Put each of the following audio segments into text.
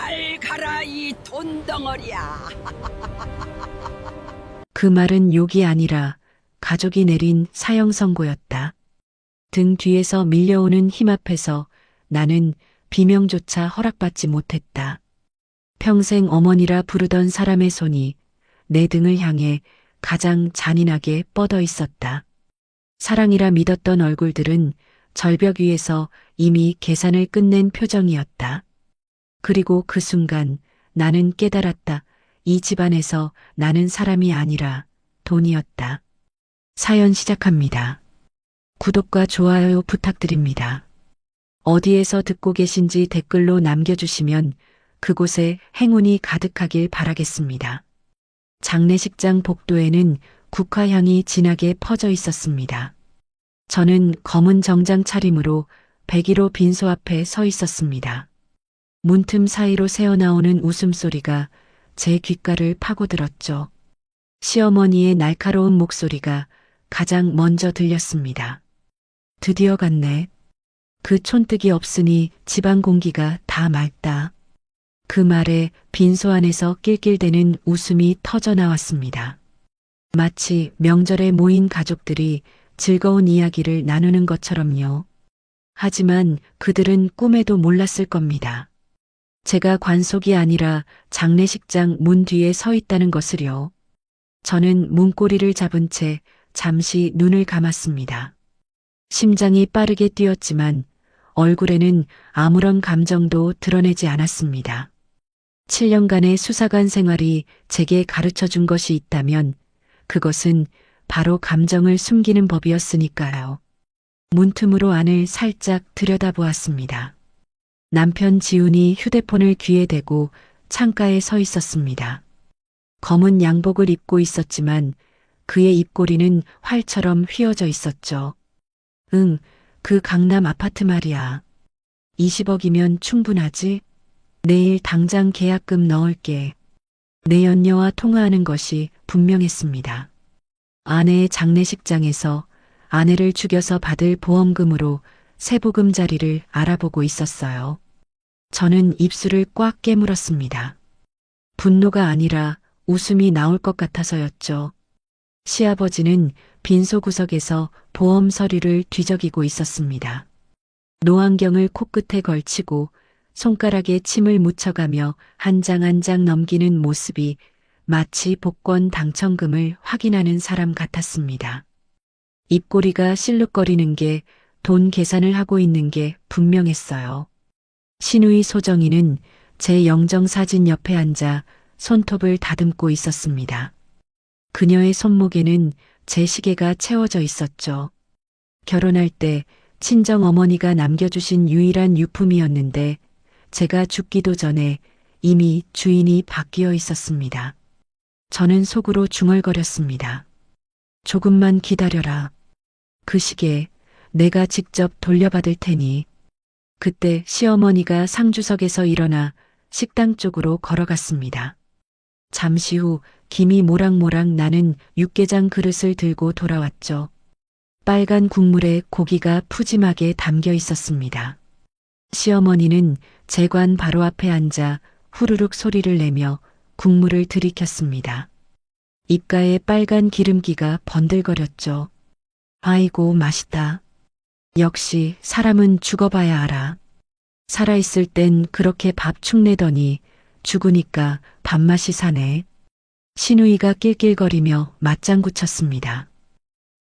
잘 가라 이 돈덩어리야. 그 말은 욕이 아니라 가족이 내린 사형 선고였다. 등 뒤에서 밀려오는 힘 앞에서 나는 비명조차 허락받지 못했다. 평생 어머니라 부르던 사람의 손이 내 등을 향해 가장 잔인하게 뻗어 있었다. 사랑이라 믿었던 얼굴들은 절벽 위에서 이미 계산을 끝낸 표정이었다. 그리고 그 순간 나는 깨달았다. 이 집안에서 나는 사람이 아니라 돈이었다. 사연 시작합니다. 구독과 좋아요 부탁드립니다. 어디에서 듣고 계신지 댓글로 남겨주시면 그곳에 행운이 가득하길 바라겠습니다. 장례식장 복도에는 국화향이 진하게 퍼져 있었습니다. 저는 검은 정장 차림으로 101호 빈소 앞에 서 있었습니다. 문틈 사이로 새어나오는 웃음소리가 제 귓가를 파고들었죠. 시어머니의 날카로운 목소리가 가장 먼저 들렸습니다. 드디어 갔네. 그 촌뜨기 없으니 집안 공기가 다 맑다. 그 말에 빈소 안에서 낄낄대는 웃음이 터져 나왔습니다. 마치 명절에 모인 가족들이 즐거운 이야기를 나누는 것처럼요. 하지만 그들은 꿈에도 몰랐을 겁니다. 제가 관속이 아니라 장례식장 문 뒤에 서 있다는 것을요. 저는 문고리를 잡은 채 잠시 눈을 감았습니다. 심장이 빠르게 뛰었지만 얼굴에는 아무런 감정도 드러내지 않았습니다. 7년간의 수사관 생활이 제게 가르쳐 준 것이 있다면 그것은 바로 감정을 숨기는 법이었으니까요. 문틈으로 안을 살짝 들여다보았습니다. 남편 지훈이 휴대폰을 귀에 대고 창가에 서 있었습니다. 검은 양복을 입고 있었지만 그의 입꼬리는 활처럼 휘어져 있었죠. 응, 그 강남 아파트 말이야. 20억이면 충분하지? 내일 당장 계약금 넣을게. 내 연녀와 통화하는 것이 분명했습니다. 아내의 장례식장에서 아내를 죽여서 받을 보험금으로 세보금자리를 알아보고 있었어요. 저는 입술을 꽉 깨물었습니다. 분노가 아니라 웃음이 나올 것 같아서였죠. 시아버지는 빈소 구석에서 보험 서류를 뒤적이고 있었습니다. 노안경을 코끝에 걸치고 손가락에 침을 묻혀가며 한 장 한 장 넘기는 모습이 마치 복권 당첨금을 확인하는 사람 같았습니다. 입꼬리가 실룩거리는 게 돈 계산을 하고 있는 게 분명했어요. 신우이 소정이는 제 영정사진 옆에 앉아 손톱을 다듬고 있었습니다. 그녀의 손목에는 제 시계가 채워져 있었죠. 결혼할 때 친정 어머니가 남겨주신 유일한 유품이었는데 제가 죽기도 전에 이미 주인이 바뀌어 있었습니다. 저는 속으로 중얼거렸습니다. 조금만 기다려라. 그 시계 내가 직접 돌려받을 테니. 그때 시어머니가 상주석에서 일어나 식당 쪽으로 걸어갔습니다. 잠시 후 김이 모락모락 나는 육개장 그릇을 들고 돌아왔죠. 빨간 국물에 고기가 푸짐하게 담겨 있었습니다. 시어머니는 제관 바로 앞에 앉아 후루룩 소리를 내며 국물을 들이켰습니다. 입가에 빨간 기름기가 번들거렸죠. 아이고 맛있다. 역시 사람은 죽어봐야 알아. 살아있을 땐 그렇게 밥 축내더니 죽으니까 밥맛이 사네. 신우이가 낄낄거리며 맞장구 쳤습니다.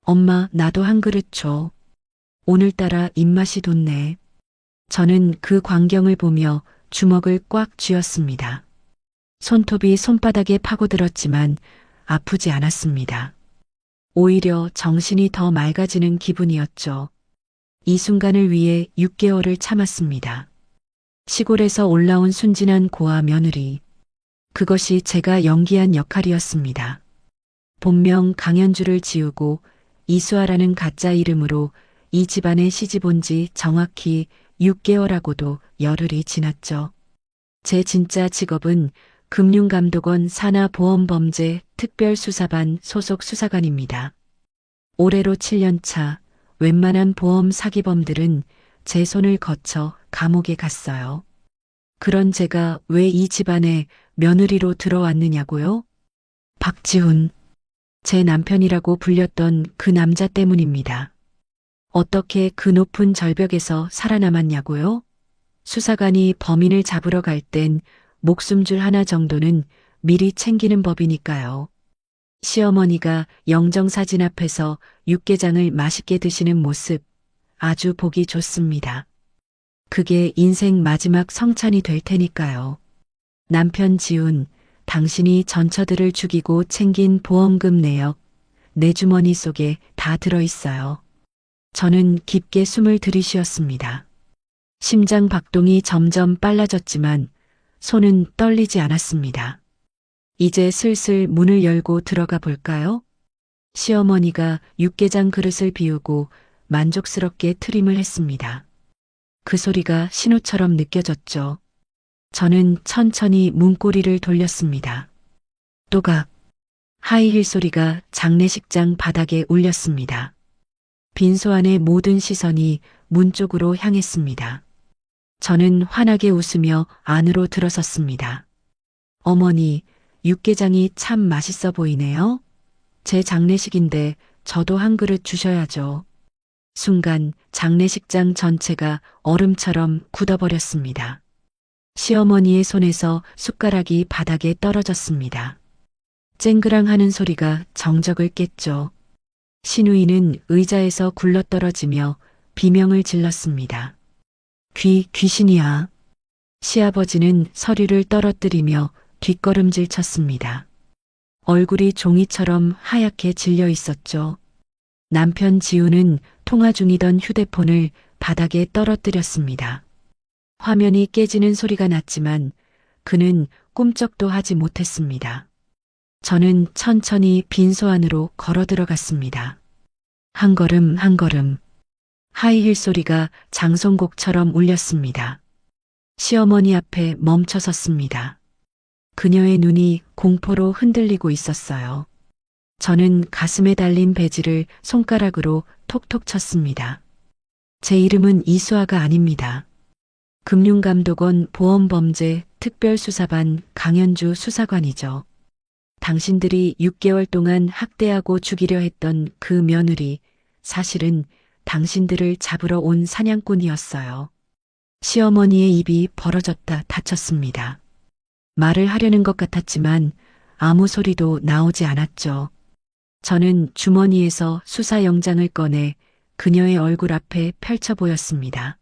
엄마 나도 한 그릇 줘. 오늘따라 입맛이 돋네. 저는 그 광경을 보며 주먹을 꽉 쥐었습니다. 손톱이 손바닥에 파고들었지만 아프지 않았습니다. 오히려 정신이 더 맑아지는 기분이었죠. 이 순간을 위해 6개월을 참았습니다. 시골에서 올라온 순진한 고아 며느리. 그것이 제가 연기한 역할이었습니다. 본명 강현주를 지우고 이수아라는 가짜 이름으로 이 집안에 시집 온 지 정확히 6개월하고도 열흘이 지났죠. 제 진짜 직업은 금융감독원 산하보험범죄 특별수사반 소속 수사관입니다. 올해로 7년 차, 웬만한 보험 사기범들은 제 손을 거쳐 감옥에 갔어요. 그런 제가 왜 이 집안에 며느리로 들어왔느냐고요? 박지훈, 제 남편이라고 불렸던 그 남자 때문입니다. 어떻게 그 높은 절벽에서 살아남았냐고요? 수사관이 범인을 잡으러 갈 땐 목숨줄 하나 정도는 미리 챙기는 법이니까요. 시어머니가 영정사진 앞에서 육개장을 맛있게 드시는 모습 아주 보기 좋습니다. 그게 인생 마지막 성찬이 될 테니까요. 남편 지훈, 당신이 전처들을 죽이고 챙긴 보험금 내역 내 주머니 속에 다 들어있어요. 저는 깊게 숨을 들이쉬었습니다. 심장 박동이 점점 빨라졌지만 손은 떨리지 않았습니다. 이제 슬슬 문을 열고 들어가 볼까요? 시어머니가 육개장 그릇을 비우고 만족스럽게 트림을 했습니다. 그 소리가 신호처럼 느껴졌죠. 저는 천천히 문고리를 돌렸습니다. 또각 하이힐 소리가 장례식장 바닥에 울렸습니다. 빈소 안의 모든 시선이 문 쪽으로 향했습니다. 저는 환하게 웃으며 안으로 들어섰습니다. 어머니, 육개장이 참 맛있어 보이네요. 제 장례식인데 저도 한 그릇 주셔야죠. 순간 장례식장 전체가 얼음처럼 굳어버렸습니다. 시어머니의 손에서 숟가락이 바닥에 떨어졌습니다. 쨍그랑하는 소리가 정적을 깼죠. 신우이는 의자에서 굴러떨어지며 비명을 질렀습니다. 귀신이야. 시아버지는 서류를 떨어뜨리며 뒷걸음질 쳤습니다. 얼굴이 종이처럼 하얗게 질려 있었죠. 남편 지우는 통화 중이던 휴대폰을 바닥에 떨어뜨렸습니다. 화면이 깨지는 소리가 났지만 그는 꿈쩍도 하지 못했습니다. 저는 천천히 빈소 안으로 걸어 들어갔습니다. 한 걸음 한 걸음 하이힐 소리가 장송곡처럼 울렸습니다. 시어머니 앞에 멈춰 섰습니다. 그녀의 눈이 공포로 흔들리고 있었어요. 저는 가슴에 달린 배지를 손가락으로 톡톡 쳤습니다. 제 이름은 이수아가 아닙니다. 금융감독원 보험범죄 특별수사반 강현주 수사관이죠. 당신들이 6개월 동안 학대하고 죽이려 했던 그 며느리, 사실은 당신들을 잡으러 온 사냥꾼이었어요. 시어머니의 입이 벌어졌다 닫혔습니다. 말을 하려는 것 같았지만 아무 소리도 나오지 않았죠. 저는 주머니에서 수사영장을 꺼내 그녀의 얼굴 앞에 펼쳐 보였습니다.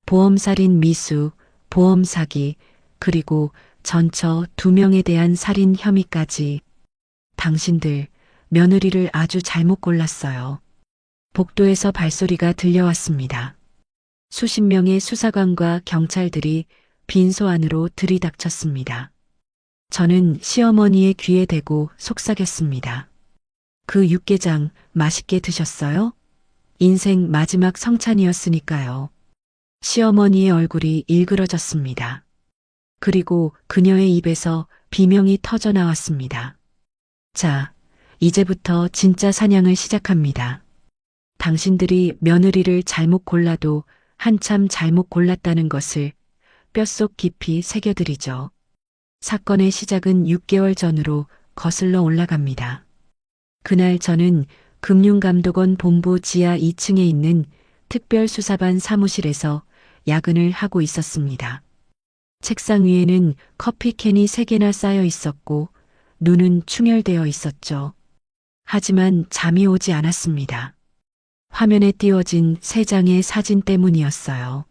보험살인 미수, 보험사기, 그리고 전처 2명에 대한 살인 혐의까지. 당신들 며느리를 아주 잘못 골랐어요. 복도에서 발소리가 들려왔습니다. 수십 명의 수사관과 경찰들이 빈소 안으로 들이닥쳤습니다. 저는 시어머니의 귀에 대고 속삭였습니다. 그 육개장 맛있게 드셨어요? 인생 마지막 성찬이었으니까요. 시어머니의 얼굴이 일그러졌습니다. 그리고 그녀의 입에서 비명이 터져 나왔습니다. 자, 이제부터 진짜 사냥을 시작합니다. 당신들이 며느리를 잘못 골라도 한참 잘못 골랐다는 것을 뼛속 깊이 새겨드리죠. 사건의 시작은 6개월 전으로 거슬러 올라갑니다. 그날 저는 금융감독원 본부 지하 2층에 있는 특별수사반 사무실에서 야근을 하고 있었습니다. 책상 위에는 커피캔이 3개나 쌓여 있었고 눈은 충혈되어 있었죠. 하지만 잠이 오지 않았습니다. 화면에 띄워진 3장의 사진 때문이었어요.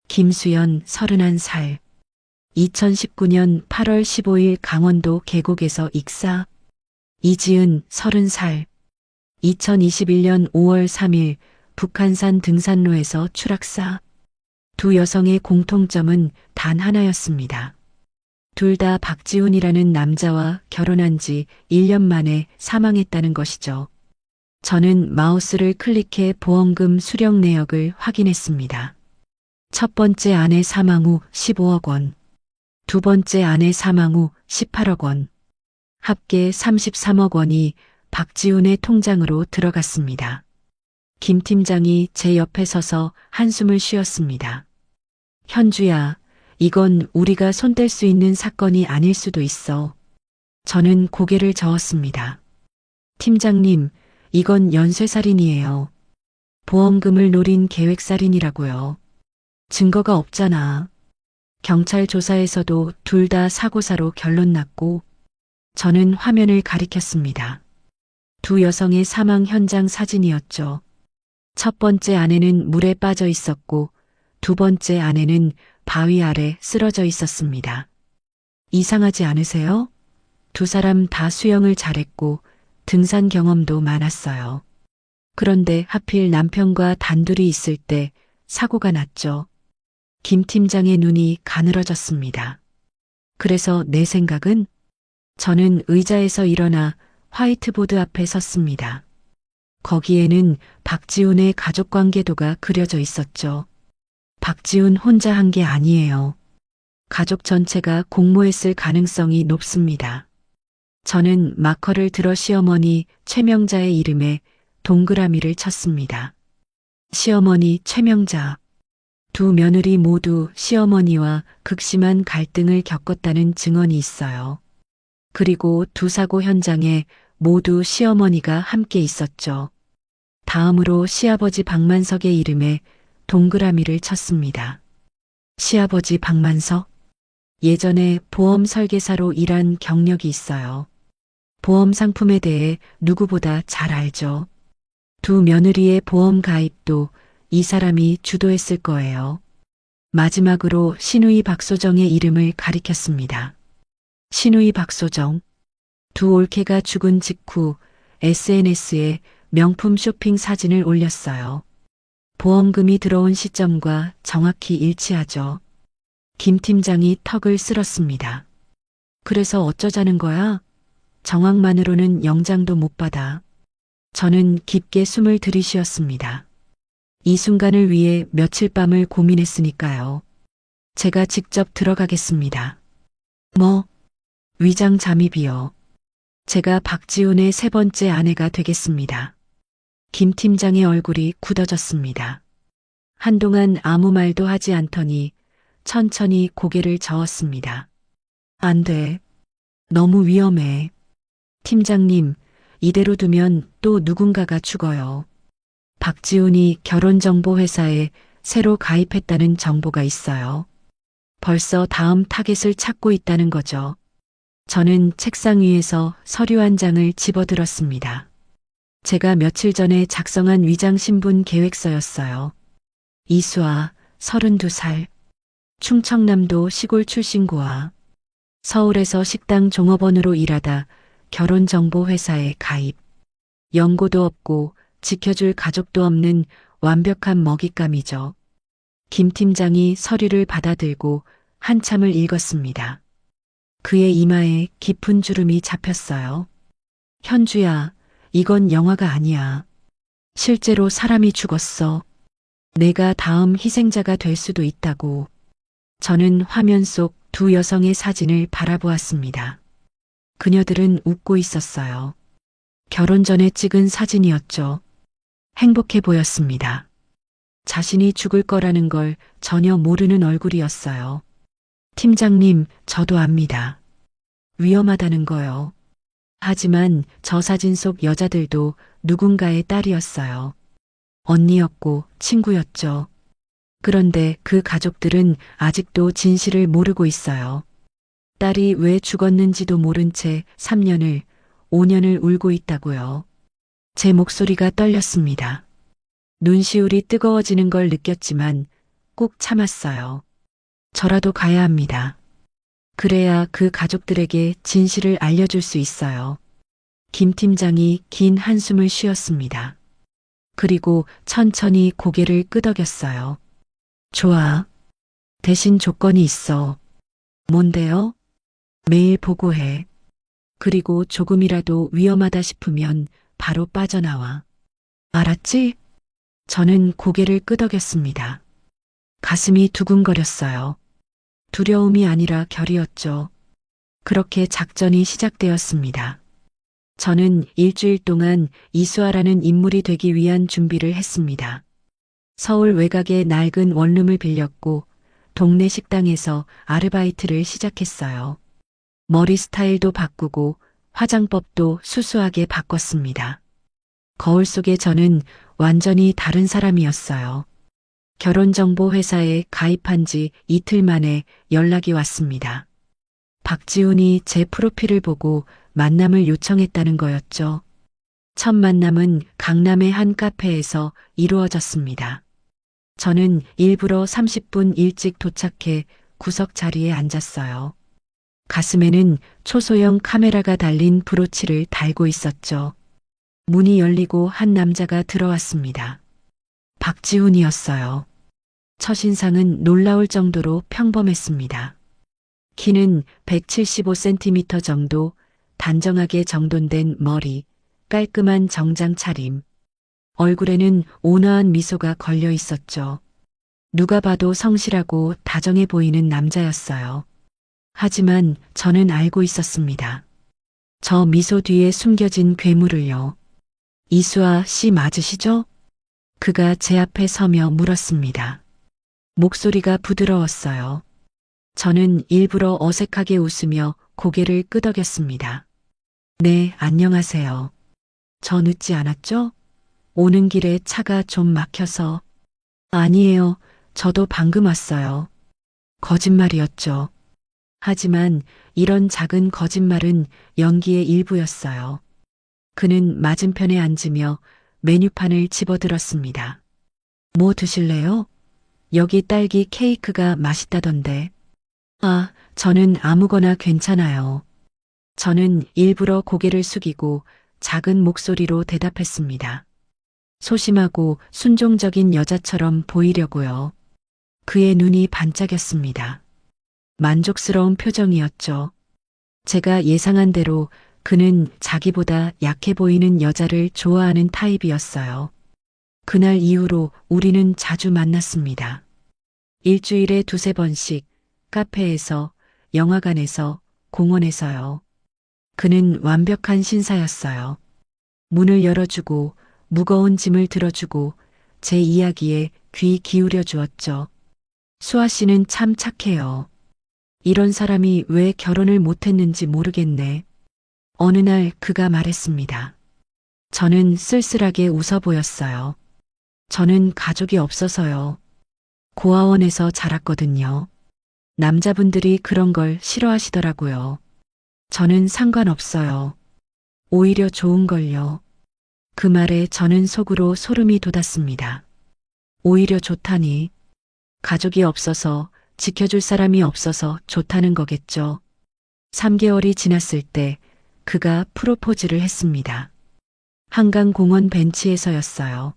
김수연 31살, 2019년 8월 15일 강원도 계곡에서 익사. 이지은 30살, 2021년 5월 3일 북한산 등산로에서 추락사. 두 여성의 공통점은 단 하나였습니다. 둘 다 박지훈이라는 남자와 결혼한 지 1년 만에 사망했다는 것이죠. 저는 마우스를 클릭해 보험금 수령 내역을 확인했습니다. 첫 번째 아내 사망 후 15억 원, 두 번째 아내 사망 후 18억 원, 합계 33억 원이 박지훈의 통장으로 들어갔습니다. 김 팀장이 제 옆에 서서 한숨을 쉬었습니다. 현주야, 이건 우리가 손댈 수 있는 사건이 아닐 수도 있어. 저는 고개를 저었습니다. 팀장님, 이건 연쇄살인이에요. 보험금을 노린 계획살인이라고요. 증거가 없잖아. 경찰 조사에서도 둘 다 사고사로 결론 났고, 저는 화면을 가리켰습니다. 두 여성의 사망 현장 사진이었죠. 첫 번째 아내는 물에 빠져 있었고, 두 번째 아내는 바위 아래 쓰러져 있었습니다. 이상하지 않으세요? 두 사람 다 수영을 잘했고, 등산 경험도 많았어요. 그런데 하필 남편과 단둘이 있을 때 사고가 났죠. 김 팀장의 눈이 가늘어졌습니다. 그래서 내 생각은 저는 의자에서 일어나 화이트보드 앞에 섰습니다. 거기에는 박지훈의 가족 관계도가 그려져 있었죠. 박지훈 혼자 한 게 아니에요. 가족 전체가 공모했을 가능성이 높습니다. 저는 마커를 들어 시어머니 최명자의 이름에 동그라미를 쳤습니다. 시어머니 최명자. 두 며느리 모두 시어머니와 극심한 갈등을 겪었다는 증언이 있어요. 그리고 두 사고 현장에 모두 시어머니가 함께 있었죠. 다음으로 시아버지 박만석의 이름에 동그라미를 쳤습니다. 시아버지 박만석? 예전에 보험 설계사로 일한 경력이 있어요. 보험 상품에 대해 누구보다 잘 알죠. 두 며느리의 보험 가입도 이 사람이 주도했을 거예요. 마지막으로 신우이 박소정의 이름을 가리켰습니다. 신우이 박소정. 두 올케가 죽은 직후 SNS에 명품 쇼핑 사진을 올렸어요. 보험금이 들어온 시점과 정확히 일치하죠. 김 팀장이 턱을 쓸었습니다. 그래서 어쩌자는 거야? 정황만으로는 영장도 못 받아. 저는 깊게 숨을 들이쉬었습니다. 이 순간을 위해 며칠 밤을 고민했으니까요. 제가 직접 들어가겠습니다. 뭐? 위장 잠입이요. 제가 박지훈의 세 번째 아내가 되겠습니다. 김 팀장의 얼굴이 굳어졌습니다. 한동안 아무 말도 하지 않더니 천천히 고개를 저었습니다. 안 돼. 너무 위험해. 팀장님, 이대로 두면 또 누군가가 죽어요. 박지훈이 결혼정보회사에 새로 가입했다는 정보가 있어요. 벌써 다음 타겟을 찾고 있다는 거죠. 저는 책상 위에서 서류 한 장을 집어들었습니다. 제가 며칠 전에 작성한 위장 신분 계획서였어요. 이수아, 32살. 충청남도 시골 출신 고아. 서울에서 식당 종업원으로 일하다 결혼정보회사에 가입. 연고도 없고 지켜줄 가족도 없는 완벽한 먹잇감이죠. 김 팀장이 서류를 받아들고 한참을 읽었습니다. 그의 이마에 깊은 주름이 잡혔어요. 현주야, 이건 영화가 아니야. 실제로 사람이 죽었어. 내가 다음 희생자가 될 수도 있다고. 저는 화면 속 두 여성의 사진을 바라보았습니다. 그녀들은 웃고 있었어요. 결혼 전에 찍은 사진이었죠. 행복해 보였습니다. 자신이 죽을 거라는 걸 전혀 모르는 얼굴이었어요. 팀장님, 저도 압니다. 위험하다는 거요. 하지만 저 사진 속 여자들도 누군가의 딸이었어요. 언니였고 친구였죠. 그런데 그 가족들은 아직도 진실을 모르고 있어요. 딸이 왜 죽었는지도 모른 채 3년을, 5년을 울고 있다고요. 제 목소리가 떨렸습니다. 눈시울이 뜨거워지는 걸 느꼈지만 꼭 참았어요. 저라도 가야 합니다. 그래야 그 가족들에게 진실을 알려줄 수 있어요. 김 팀장이 긴 한숨을 쉬었습니다. 그리고 천천히 고개를 끄덕였어요. 좋아. 대신 조건이 있어. 뭔데요? 매일 보고해. 그리고 조금이라도 위험하다 싶으면 바로 빠져나와. 알았지? 저는 고개를 끄덕였습니다. 가슴이 두근거렸어요. 두려움이 아니라 결이었죠. 그렇게 작전이 시작되었습니다. 저는 일주일 동안 이수아라는 인물이 되기 위한 준비를 했습니다. 서울 외곽의 낡은 원룸을 빌렸고 동네 식당에서 아르바이트를 시작했어요. 머리 스타일도 바꾸고 화장법도 수수하게 바꿨습니다. 거울 속의 저는 완전히 다른 사람이었어요. 결혼정보 회사에 가입한 지 이틀 만에 연락이 왔습니다. 박지훈이 제 프로필을 보고 만남을 요청했다는 거였죠. 첫 만남은 강남의 한 카페에서 이루어졌습니다. 저는 일부러 30분 일찍 도착해 구석 자리에 앉았어요. 가슴에는 초소형 카메라가 달린 브로치를 달고 있었죠. 문이 열리고 한 남자가 들어왔습니다. 박지훈이었어요. 첫인상은 놀라울 정도로 평범했습니다. 키는 175cm 정도, 단정하게 정돈된 머리, 깔끔한 정장 차림. 얼굴에는 온화한 미소가 걸려 있었죠. 누가 봐도 성실하고 다정해 보이는 남자였어요. 하지만 저는 알고 있었습니다. 저 미소 뒤에 숨겨진 괴물을요. 이수아 씨 맞으시죠? 그가 제 앞에 서며 물었습니다. 목소리가 부드러웠어요. 저는 일부러 어색하게 웃으며 고개를 끄덕였습니다. 네, 안녕하세요. 저 늦지 않았죠? 오는 길에 차가 좀 막혀서. 아니에요. 저도 방금 왔어요. 거짓말이었죠. 하지만 이런 작은 거짓말은 연기의 일부였어요. 그는 맞은편에 앉으며 메뉴판을 집어들었습니다. 뭐 드실래요? 여기 딸기 케이크가 맛있다던데. 아, 저는 아무거나 괜찮아요. 저는 일부러 고개를 숙이고 작은 목소리로 대답했습니다. 소심하고 순종적인 여자처럼 보이려고요. 그의 눈이 반짝였습니다. 만족스러운 표정이었죠. 제가 예상한 대로 그는 자기보다 약해 보이는 여자를 좋아하는 타입이었어요. 그날 이후로 우리는 자주 만났습니다. 일주일에 두세 번씩 카페에서, 영화관에서, 공원에서요. 그는 완벽한 신사였어요. 문을 열어주고 무거운 짐을 들어주고 제 이야기에 귀 기울여 주었죠. 수아 씨는 참 착해요. 이런 사람이 왜 결혼을 못했는지 모르겠네. 어느 날 그가 말했습니다. 저는 쓸쓸하게 웃어 보였어요. 저는 가족이 없어서요. 고아원에서 자랐거든요. 남자분들이 그런 걸 싫어하시더라고요. 저는 상관없어요. 오히려 좋은 걸요. 그 말에 저는 속으로 소름이 돋았습니다. 오히려 좋다니. 가족이 없어서, 지켜줄 사람이 없어서 좋다는 거겠죠. 3개월이 지났을 때 그가 프로포즈를 했습니다. 한강공원 벤치에서였어요.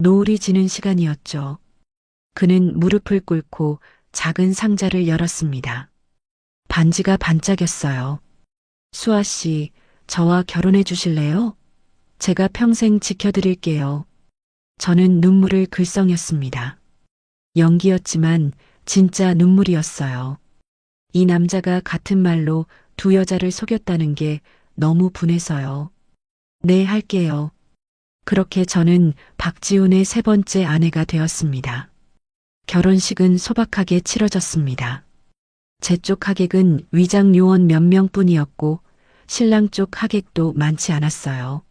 노을이 지는 시간이었죠. 그는 무릎을 꿇고 작은 상자를 열었습니다. 반지가 반짝였어요. 수아 씨, 저와 결혼해 주실래요? 제가 평생 지켜드릴게요. 저는 눈물을 글썽였습니다. 연기였지만 진짜 눈물이었어요. 이 남자가 같은 말로 두 여자를 속였다는 게 너무 분해서요. 네, 할게요. 그렇게 저는 박지훈의 세 번째 아내가 되었습니다. 결혼식은 소박하게 치러졌습니다. 제 쪽 하객은 위장 요원 몇 명뿐이었고 신랑 쪽 하객도 많지 않았어요.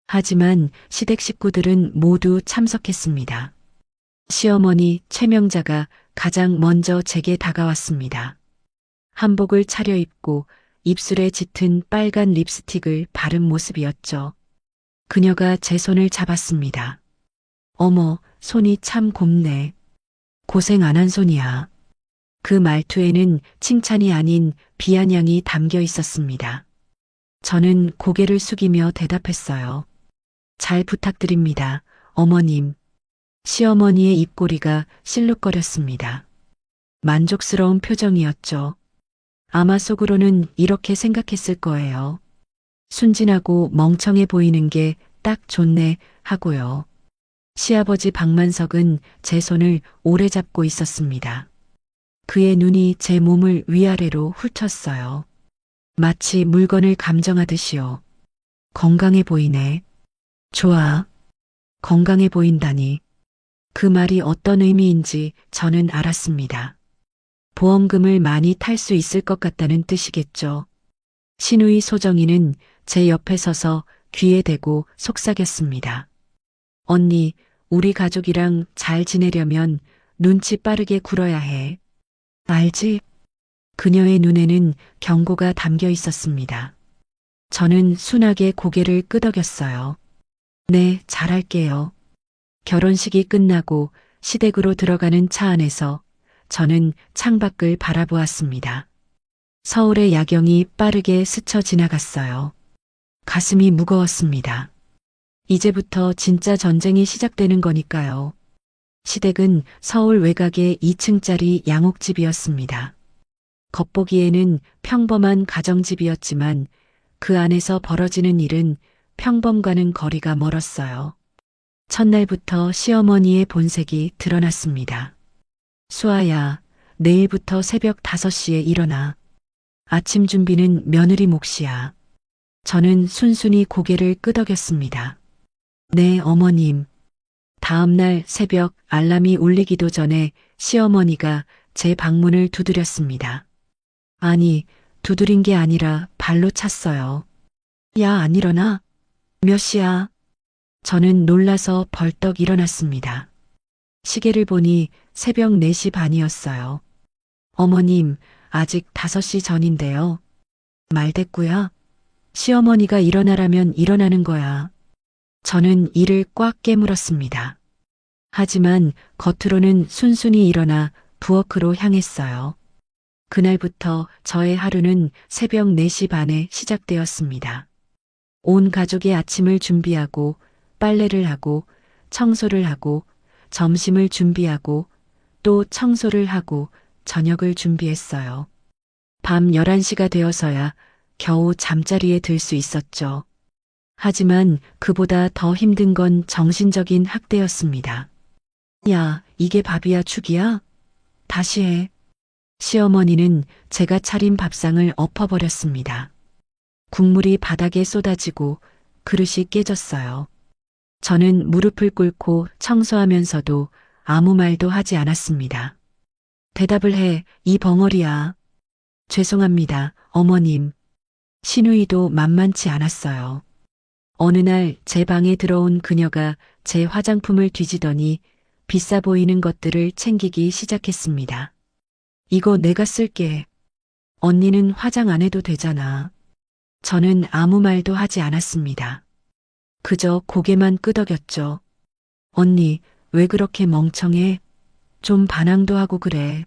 하지만 시댁 식구들은 모두 참석했습니다. 시어머니 최명자가 가장 먼저 제게 다가왔습니다. 한복을 차려입고 입술에 짙은 빨간 립스틱을 바른 모습이었죠. 그녀가 제 손을 잡았습니다. 어머, 손이 참 곱네. 고생 안 한 손이야. 그 말투에는 칭찬이 아닌 비아냥이 담겨 있었습니다. 저는 고개를 숙이며 대답했어요. 잘 부탁드립니다, 어머님. 시어머니의 입꼬리가 실룩거렸습니다. 만족스러운 표정이었죠. 아마 속으로는 이렇게 생각했을 거예요. 순진하고 멍청해 보이는 게 딱 좋네 하고요. 시아버지 박만석은 제 손을 오래 잡고 있었습니다. 그의 눈이 제 몸을 위아래로 훑었어요. 마치 물건을 감정하듯이요. 건강해 보이네. 좋아. 건강해 보인다니. 그 말이 어떤 의미인지 저는 알았습니다. 보험금을 많이 탈 수 있을 것 같다는 뜻이겠죠. 신우이 소정이는 제 옆에 서서 귀에 대고 속삭였습니다. 언니, 우리 가족이랑 잘 지내려면 눈치 빠르게 굴어야 해. 알지? 그녀의 눈에는 경고가 담겨 있었습니다. 저는 순하게 고개를 끄덕였어요. 네, 잘할게요. 결혼식이 끝나고 시댁으로 들어가는 차 안에서 저는 창밖을 바라보았습니다. 서울의 야경이 빠르게 스쳐 지나갔어요. 가슴이 무거웠습니다. 이제부터 진짜 전쟁이 시작되는 거니까요. 시댁은 서울 외곽의 2층짜리 양옥집이었습니다. 겉보기에는 평범한 가정집이었지만 그 안에서 벌어지는 일은 평범과는 거리가 멀었어요. 첫날부터 시어머니의 본색이 드러났습니다. 수아야, 내일부터 새벽 5시에 일어나. 아침 준비는 며느리 몫이야. 저는 순순히 고개를 끄덕였습니다. 네, 어머님. 다음 날 새벽 알람이 울리기도 전에 시어머니가 제 방문을 두드렸습니다. 아니, 두드린 게 아니라 발로 찼어요. 야, 안 일어나? 몇 시야? 저는 놀라서 벌떡 일어났습니다. 시계를 보니 새벽 4시 반이었어요. 어머님, 아직 5시 전인데요. 말대꾸야? 시어머니가 일어나라면 일어나는 거야. 저는 이를 꽉 깨물었습니다. 하지만 겉으로는 순순히 일어나 부엌으로 향했어요. 그날부터 저의 하루는 새벽 4시 반에 시작되었습니다. 온 가족의 아침을 준비하고 빨래를 하고 청소를 하고 점심을 준비하고 또 청소를 하고 저녁을 준비했어요. 밤 11시가 되어서야 겨우 잠자리에 들 수 있었죠. 하지만 그보다 더 힘든 건 정신적인 학대였습니다. 야, 이게 밥이야 죽이야? 다시 해. 시어머니는 제가 차린 밥상을 엎어버렸습니다. 국물이 바닥에 쏟아지고 그릇이 깨졌어요. 저는 무릎을 꿇고 청소하면서도 아무 말도 하지 않았습니다. 대답을 해, 이 벙어리야. 죄송합니다, 어머님. 신우이도 만만치 않았어요. 어느 날 제 방에 들어온 그녀가 제 화장품을 뒤지더니 비싸 보이는 것들을 챙기기 시작했습니다. 이거 내가 쓸게. 언니는 화장 안 해도 되잖아. 저는 아무 말도 하지 않았습니다. 그저 고개만 끄덕였죠. 언니, 왜 그렇게 멍청해? 좀 반항도 하고 그래.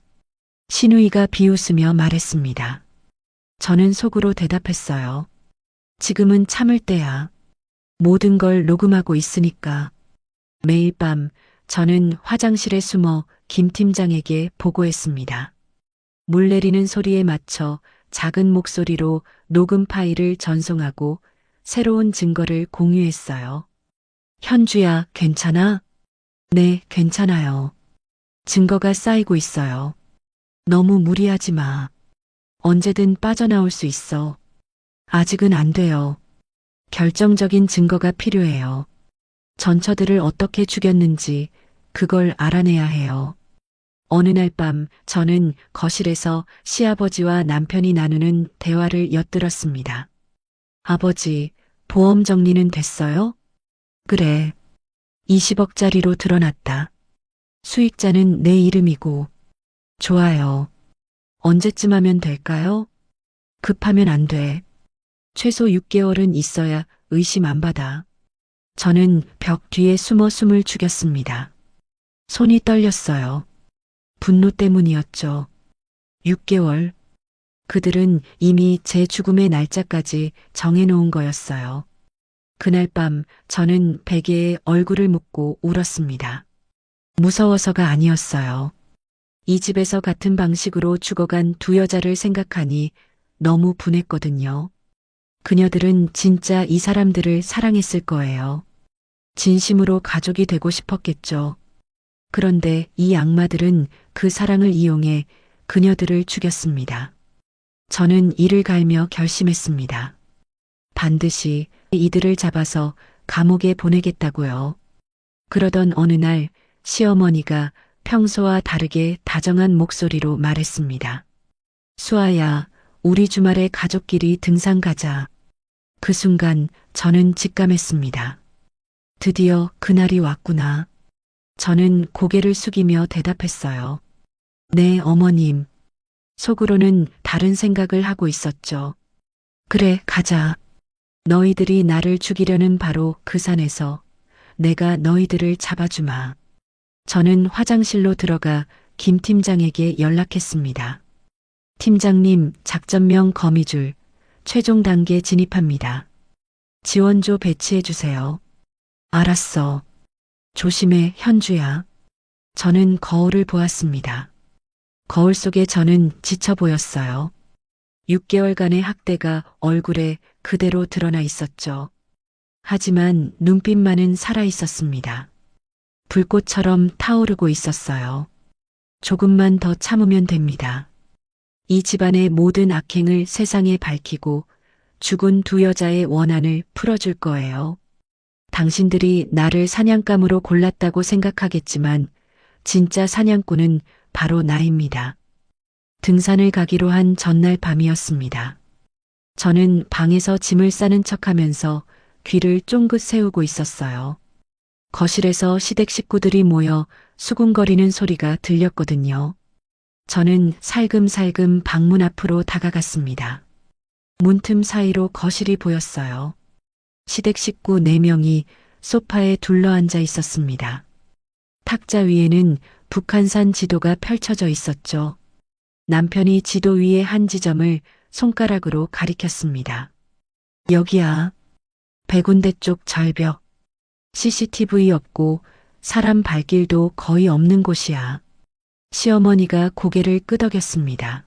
신우이가 비웃으며 말했습니다. 저는 속으로 대답했어요. 지금은 참을 때야. 모든 걸 녹음하고 있으니까. 매일 밤 저는 화장실에 숨어 김 팀장에게 보고했습니다. 물 내리는 소리에 맞춰 작은 목소리로 녹음 파일을 전송하고 새로운 증거를 공유했어요. 현주야, 괜찮아? 네, 괜찮아요. 증거가 쌓이고 있어요. 너무 무리하지 마. 언제든 빠져나올 수 있어. 아직은 안 돼요. 결정적인 증거가 필요해요. 전처들을 어떻게 죽였는지 그걸 알아내야 해요. 어느 날 밤 저는 거실에서 시아버지와 남편이 나누는 대화를 엿들었습니다. 아버지, 보험 정리는 됐어요? 그래. 20억짜리로 드러났다. 수익자는 내 이름이고. 좋아요. 언제쯤 하면 될까요? 급하면 안 돼. 최소 6개월은 있어야 의심 안 받아. 저는 벽 뒤에 숨어 숨을 죽였습니다. 손이 떨렸어요. 분노 때문이었죠. 6개월. 그들은 이미 제 죽음의 날짜까지 정해놓은 거였어요. 그날 밤 저는 베개에 얼굴을 묻고 울었습니다. 무서워서가 아니었어요. 이 집에서 같은 방식으로 죽어간 두 여자를 생각하니 너무 분했거든요. 그녀들은 진짜 이 사람들을 사랑했을 거예요. 진심으로 가족이 되고 싶었겠죠. 그런데 이 악마들은 그 사랑을 이용해 그녀들을 죽였습니다. 저는 이를 갈며 결심했습니다. 반드시 이들을 잡아서 감옥에 보내겠다고요. 그러던 어느 날 시어머니가 평소와 다르게 다정한 목소리로 말했습니다. 수아야, 우리 주말에 가족끼리 등산 가자. 그 순간 저는 직감했습니다. 드디어 그날이 왔구나. 저는 고개를 숙이며 대답했어요. 네, 어머님. 속으로는 다른 생각을 하고 있었죠. 그래, 가자. 너희들이 나를 죽이려는 바로 그 산에서 내가 너희들을 잡아주마. 저는 화장실로 들어가 김 팀장에게 연락했습니다. 팀장님, 작전명 거미줄, 최종 단계 진입합니다. 지원조 배치해주세요. 알았어. 조심해, 현주야. 저는 거울을 보았습니다. 거울 속에 저는 지쳐 보였어요. 6개월간의 학대가 얼굴에 그대로 드러나 있었죠. 하지만 눈빛만은 살아 있었습니다. 불꽃처럼 타오르고 있었어요. 조금만 더 참으면 됩니다. 이 집안의 모든 악행을 세상에 밝히고 죽은 두 여자의 원한을 풀어줄 거예요. 당신들이 나를 사냥감으로 골랐다고 생각하겠지만 진짜 사냥꾼은 바로 나입니다. 등산을 가기로 한 전날 밤이었습니다. 저는 방에서 짐을 싸는 척하면서 귀를 쫑긋 세우고 있었어요. 거실에서 시댁 식구들이 모여 수군거리는 소리가 들렸거든요. 저는 살금살금 방문 앞으로 다가갔습니다. 문틈 사이로 거실이 보였어요. 시댁 식구 4명이 소파에 둘러앉아 있었습니다. 탁자 위에는 북한산 지도가 펼쳐져 있었죠. 남편이 지도 위의 한 지점을 손가락으로 가리켰습니다. 여기야. 백운대 쪽 절벽. CCTV 없고 사람 발길도 거의 없는 곳이야. 시어머니가 고개를 끄덕였습니다.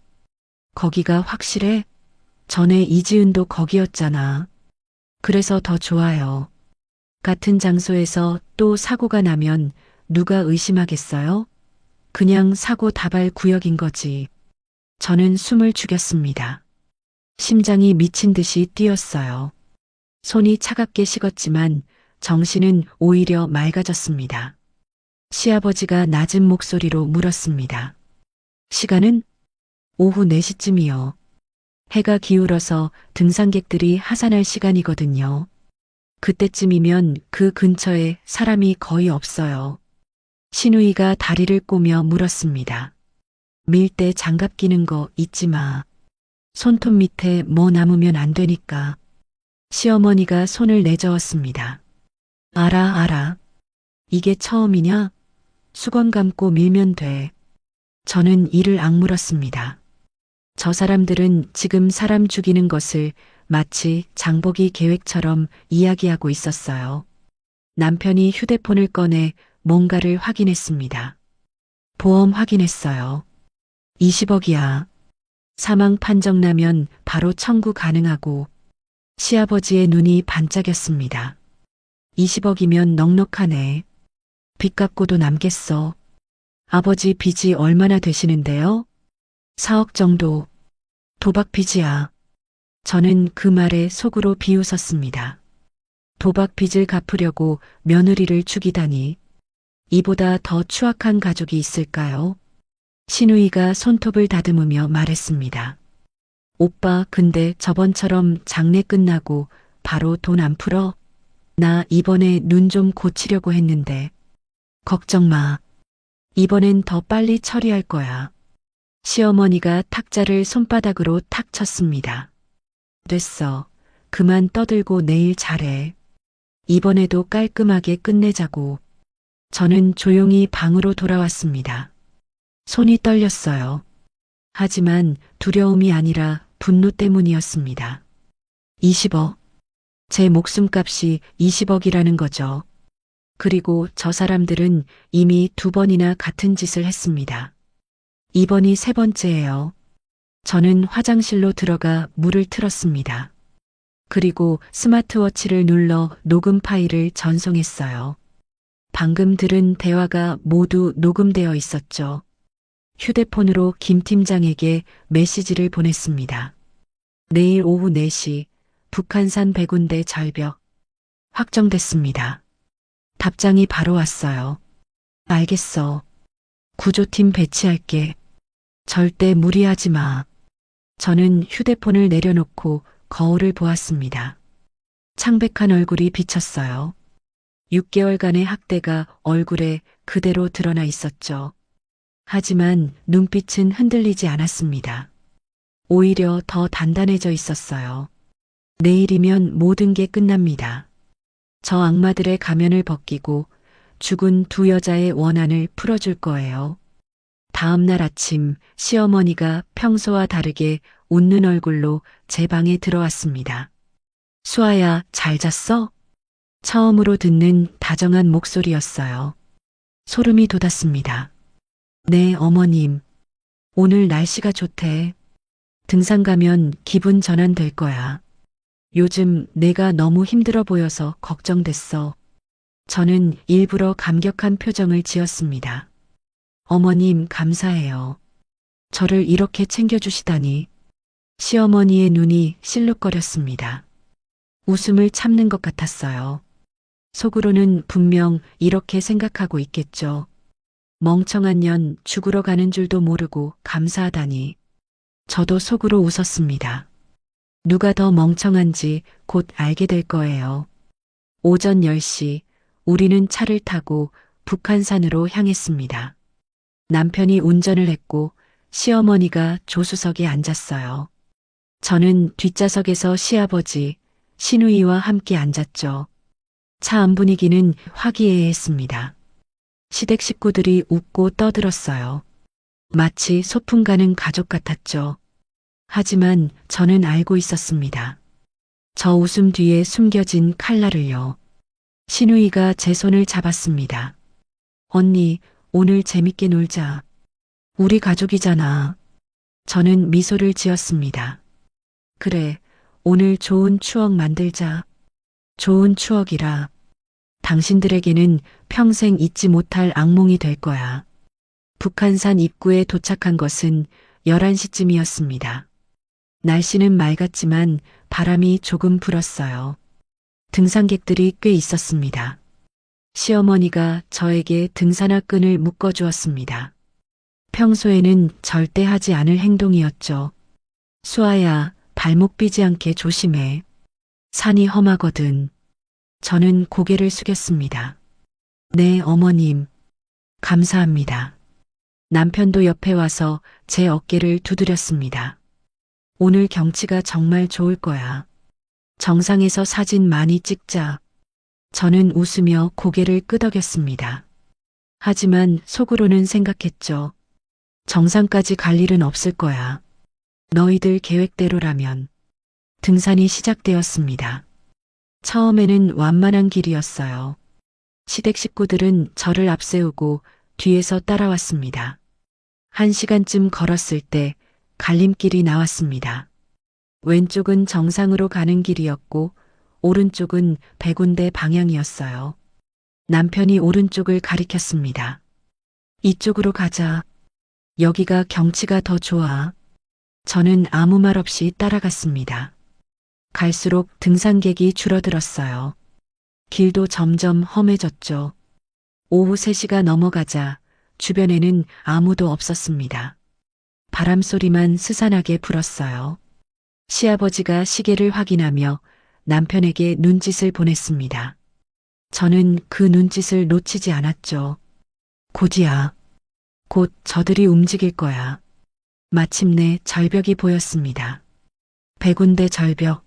거기가 확실해? 전에 이지은도 거기였잖아. 그래서 더 좋아요. 같은 장소에서 또 사고가 나면 누가 의심하겠어요? 그냥 사고 다발 구역인 거지. 저는 숨을 죽였습니다. 심장이 미친 듯이 뛰었어요. 손이 차갑게 식었지만 정신은 오히려 맑아졌습니다. 시아버지가 낮은 목소리로 물었습니다. 시간은? 오후 4시쯤이요. 해가 기울어서 등산객들이 하산할 시간이거든요. 그때쯤이면 그 근처에 사람이 거의 없어요. 신우이가 다리를 꼬며 물었습니다. 밀 때 장갑 끼는 거 잊지 마. 손톱 밑에 뭐 남으면 안 되니까. 시어머니가 손을 내저었습니다. 알아. 이게 처음이냐? 수건 감고 밀면 돼. 저는 이를 악물었습니다. 저 사람들은 지금 사람 죽이는 것을 마치 장보기 계획처럼 이야기하고 있었어요. 남편이 휴대폰을 꺼내 뭔가를 확인했습니다. 보험 확인했어요. 20억이야. 사망 판정 나면 바로 청구 가능하고. 시아버지의 눈이 반짝였습니다. 20억이면 넉넉하네. 빚 갚고도 남겠어. 아버지 빚이 얼마나 되시는데요? 4억 정도. 도박 빚이야. 저는 그 말에 속으로 비웃었습니다. 도박 빚을 갚으려고 며느리를 죽이다니. 이보다 더 추악한 가족이 있을까요? 신우이가 손톱을 다듬으며 말했습니다. 오빠, 근데 저번처럼 장례 끝나고 바로 돈 안 풀어? 나 이번에 눈 좀 고치려고 했는데. 걱정 마. 이번엔 더 빨리 처리할 거야. 시어머니가 탁자를 손바닥으로 탁 쳤습니다. 됐어. 그만 떠들고 내일 잘해. 이번에도 깔끔하게 끝내자고. 저는 조용히 방으로 돌아왔습니다. 손이 떨렸어요. 하지만 두려움이 아니라 분노 때문이었습니다. 20억. 제 목숨값이 20억이라는 거죠. 그리고 저 사람들은 이미 2번이나 같은 짓을 했습니다. 이번이 3번째예요. 저는 화장실로 들어가 물을 틀었습니다. 그리고 스마트워치를 눌러 녹음 파일을 전송했어요. 방금 들은 대화가 모두 녹음되어 있었죠. 휴대폰으로 김 팀장에게 메시지를 보냈습니다. 내일 오후 4시 북한산 백운대 절벽. 확정됐습니다. 답장이 바로 왔어요. 알겠어. 구조팀 배치할게. 절대 무리하지 마. 저는 휴대폰을 내려놓고 거울을 보았습니다. 창백한 얼굴이 비쳤어요. 6개월간의 학대가 얼굴에 그대로 드러나 있었죠. 하지만 눈빛은 흔들리지 않았습니다. 오히려 더 단단해져 있었어요. 내일이면 모든 게 끝납니다. 저 악마들의 가면을 벗기고 죽은 두 여자의 원한을 풀어줄 거예요. 다음 날 아침 시어머니가 평소와 다르게 웃는 얼굴로 제 방에 들어왔습니다. 수아야, 잘 잤어? 처음으로 듣는 다정한 목소리였어요. 소름이 돋았습니다. 네, 어머님. 오늘 날씨가 좋대. 등산 가면 기분 전환될 거야. 요즘 내가 너무 힘들어 보여서 걱정됐어. 저는 일부러 감격한 표정을 지었습니다. 어머님, 감사해요. 저를 이렇게 챙겨주시다니. 시어머니의 눈이 실룩거렸습니다. 웃음을 참는 것 같았어요. 속으로는 분명 이렇게 생각하고 있겠죠. 멍청한 년 죽으러 가는 줄도 모르고 감사하다니. 저도 속으로 웃었습니다. 누가 더 멍청한지 곧 알게 될 거예요. 오전 10시 우리는 차를 타고 북한산으로 향했습니다. 남편이 운전을 했고 시어머니가 조수석에 앉았어요. 저는 뒷좌석에서 시아버지, 시누이와 함께 앉았죠. 차 안 분위기는 화기애애했습니다. 시댁 식구들이 웃고 떠들었어요. 마치 소풍 가는 가족 같았죠. 하지만 저는 알고 있었습니다. 저 웃음 뒤에 숨겨진 칼날을요. 시누이가 제 손을 잡았습니다. 언니, 오늘 재밌게 놀자. 우리 가족이잖아. 저는 미소를 지었습니다. 그래, 오늘 좋은 추억 만들자. 좋은 추억이라. 당신들에게는 평생 잊지 못할 악몽이 될 거야. 북한산 입구에 도착한 것은 11시쯤이었습니다. 날씨는 맑았지만 바람이 조금 불었어요. 등산객들이 꽤 있었습니다. 시어머니가 저에게 등산화 끈을 묶어주었습니다. 평소에는 절대 하지 않을 행동이었죠. 수아야, 발목 삐지 않게 조심해. 산이 험하거든. 저는 고개를 숙였습니다. 네, 어머님. 감사합니다. 남편도 옆에 와서 제 어깨를 두드렸습니다. 오늘 경치가 정말 좋을 거야. 정상에서 사진 많이 찍자. 저는 웃으며 고개를 끄덕였습니다. 하지만 속으로는 생각했죠. 정상까지 갈 일은 없을 거야. 너희들 계획대로라면. 등산이 시작되었습니다. 처음에는 완만한 길이었어요. 시댁 식구들은 저를 앞세우고 뒤에서 따라왔습니다. 1시간쯤 걸었을 때 갈림길이 나왔습니다. 왼쪽은 정상으로 가는 길이었고 오른쪽은 백운대 방향이었어요. 남편이 오른쪽을 가리켰습니다. 이쪽으로 가자. 여기가 경치가 더 좋아. 저는 아무 말 없이 따라갔습니다. 갈수록 등산객이 줄어들었어요. 길도 점점 험해졌죠. 오후 3시가 넘어가자 주변에는 아무도 없었습니다. 바람 소리만 스산하게 불었어요. 시아버지가 시계를 확인하며 남편에게 눈짓을 보냈습니다. 저는 그 눈짓을 놓치지 않았죠. 곧이야. 곧 저들이 움직일 거야. 마침내 절벽이 보였습니다. 백운대 절벽.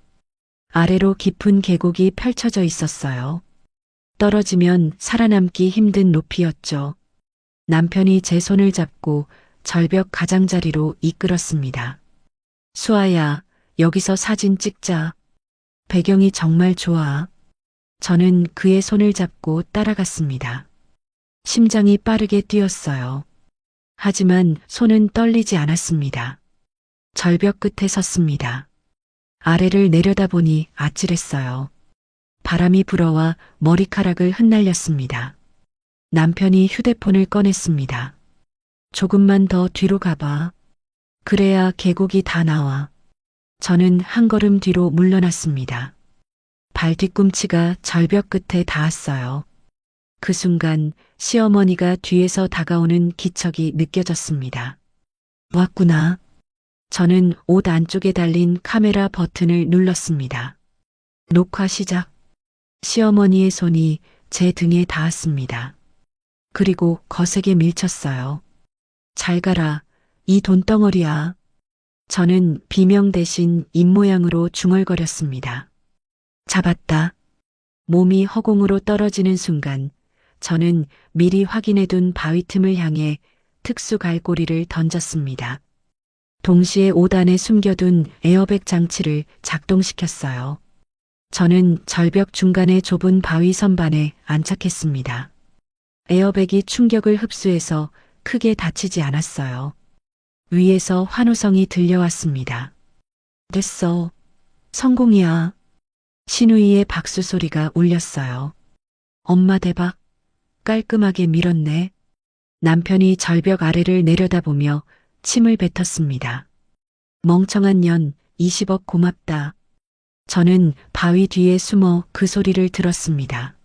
아래로 깊은 계곡이 펼쳐져 있었어요. 떨어지면 살아남기 힘든 높이였죠. 남편이 제 손을 잡고 절벽 가장자리로 이끌었습니다. 수아야, 여기서 사진 찍자. 배경이 정말 좋아. 저는 그의 손을 잡고 따라갔습니다. 심장이 빠르게 뛰었어요. 하지만 손은 떨리지 않았습니다. 절벽 끝에 섰습니다. 아래를 내려다보니 아찔했어요. 바람이 불어와 머리카락을 흩날렸습니다. 남편이 휴대폰을 꺼냈습니다. 조금만 더 뒤로 가봐. 그래야 계곡이 다 나와. 저는 한 걸음 뒤로 물러났습니다. 발 뒤꿈치가 절벽 끝에 닿았어요. 그 순간 시어머니가 뒤에서 다가오는 기척이 느껴졌습니다. 왔구나. 저는 옷 안쪽에 달린 카메라 버튼을 눌렀습니다. 녹화 시작. 시어머니의 손이 제 등에 닿았습니다. 그리고 거세게 밀쳤어요. 잘 가라, 이 돈덩어리야. 저는 비명 대신 입모양으로 중얼거렸습니다. 잡았다. 몸이 허공으로 떨어지는 순간 저는 미리 확인해둔 바위 틈을 향해 특수 갈고리를 던졌습니다. 동시에 옷 안에 숨겨둔 에어백 장치를 작동시켰어요. 저는 절벽 중간의 좁은 바위 선반에 안착했습니다. 에어백이 충격을 흡수해서 크게 다치지 않았어요. 위에서 환호성이 들려왔습니다. 됐어. 성공이야. 신우이의 박수 소리가 울렸어요. 엄마 대박. 깔끔하게 밀었네. 남편이 절벽 아래를 내려다보며 침을 뱉었습니다. 멍청한 년, 20억 고맙다. 저는 바위 뒤에 숨어 그 소리를 들었습니다.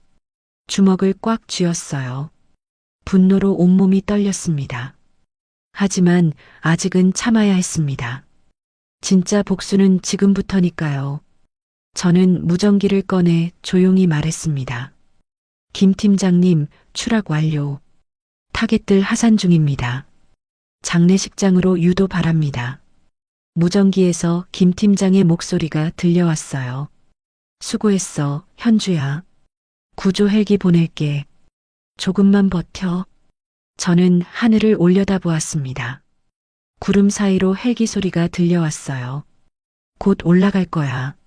주먹을 꽉 쥐었어요. 분노로 온몸이 떨렸습니다. 하지만 아직은 참아야 했습니다. 진짜 복수는 지금부터니까요. 저는 무전기를 꺼내 조용히 말했습니다. 김 팀장님, 추락 완료. 타겟들 하산 중입니다. 장례식장으로 유도 바랍니다. 무전기에서 김 팀장의 목소리가 들려왔어요. 수고했어, 현주야. 구조 헬기 보낼게. 조금만 버텨. 저는 하늘을 올려다보았습니다. 구름 사이로 헬기 소리가 들려왔어요. 곧 올라갈 거야.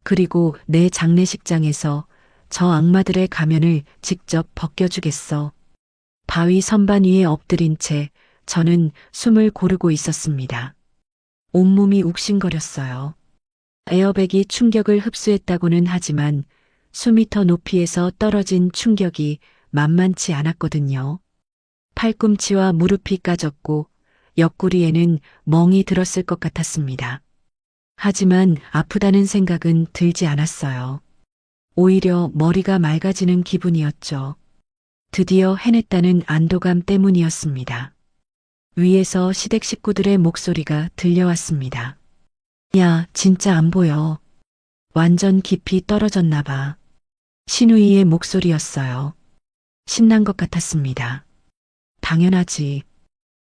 그리고 내 장례식장에서 저 악마들의 가면을 직접 벗겨주겠어. 바위 선반 위에 엎드린 채 저는 숨을 고르고 있었습니다. 온몸이 욱신거렸어요. 에어백이 충격을 흡수했다고는 하지만 수미터 높이에서 떨어진 충격이 만만치 않았거든요. 팔꿈치와 무릎이 까졌고 옆구리에는 멍이 들었을 것 같았습니다. 하지만 아프다는 생각은 들지 않았어요. 오히려 머리가 맑아지는 기분이었죠. 드디어 해냈다는 안도감 때문이었습니다. 위에서 시댁 식구들의 목소리가 들려왔습니다. 야, 진짜 안 보여. 완전 깊이 떨어졌나 봐. 신우이의 목소리였어요. 신난 것 같았습니다. 당연하지.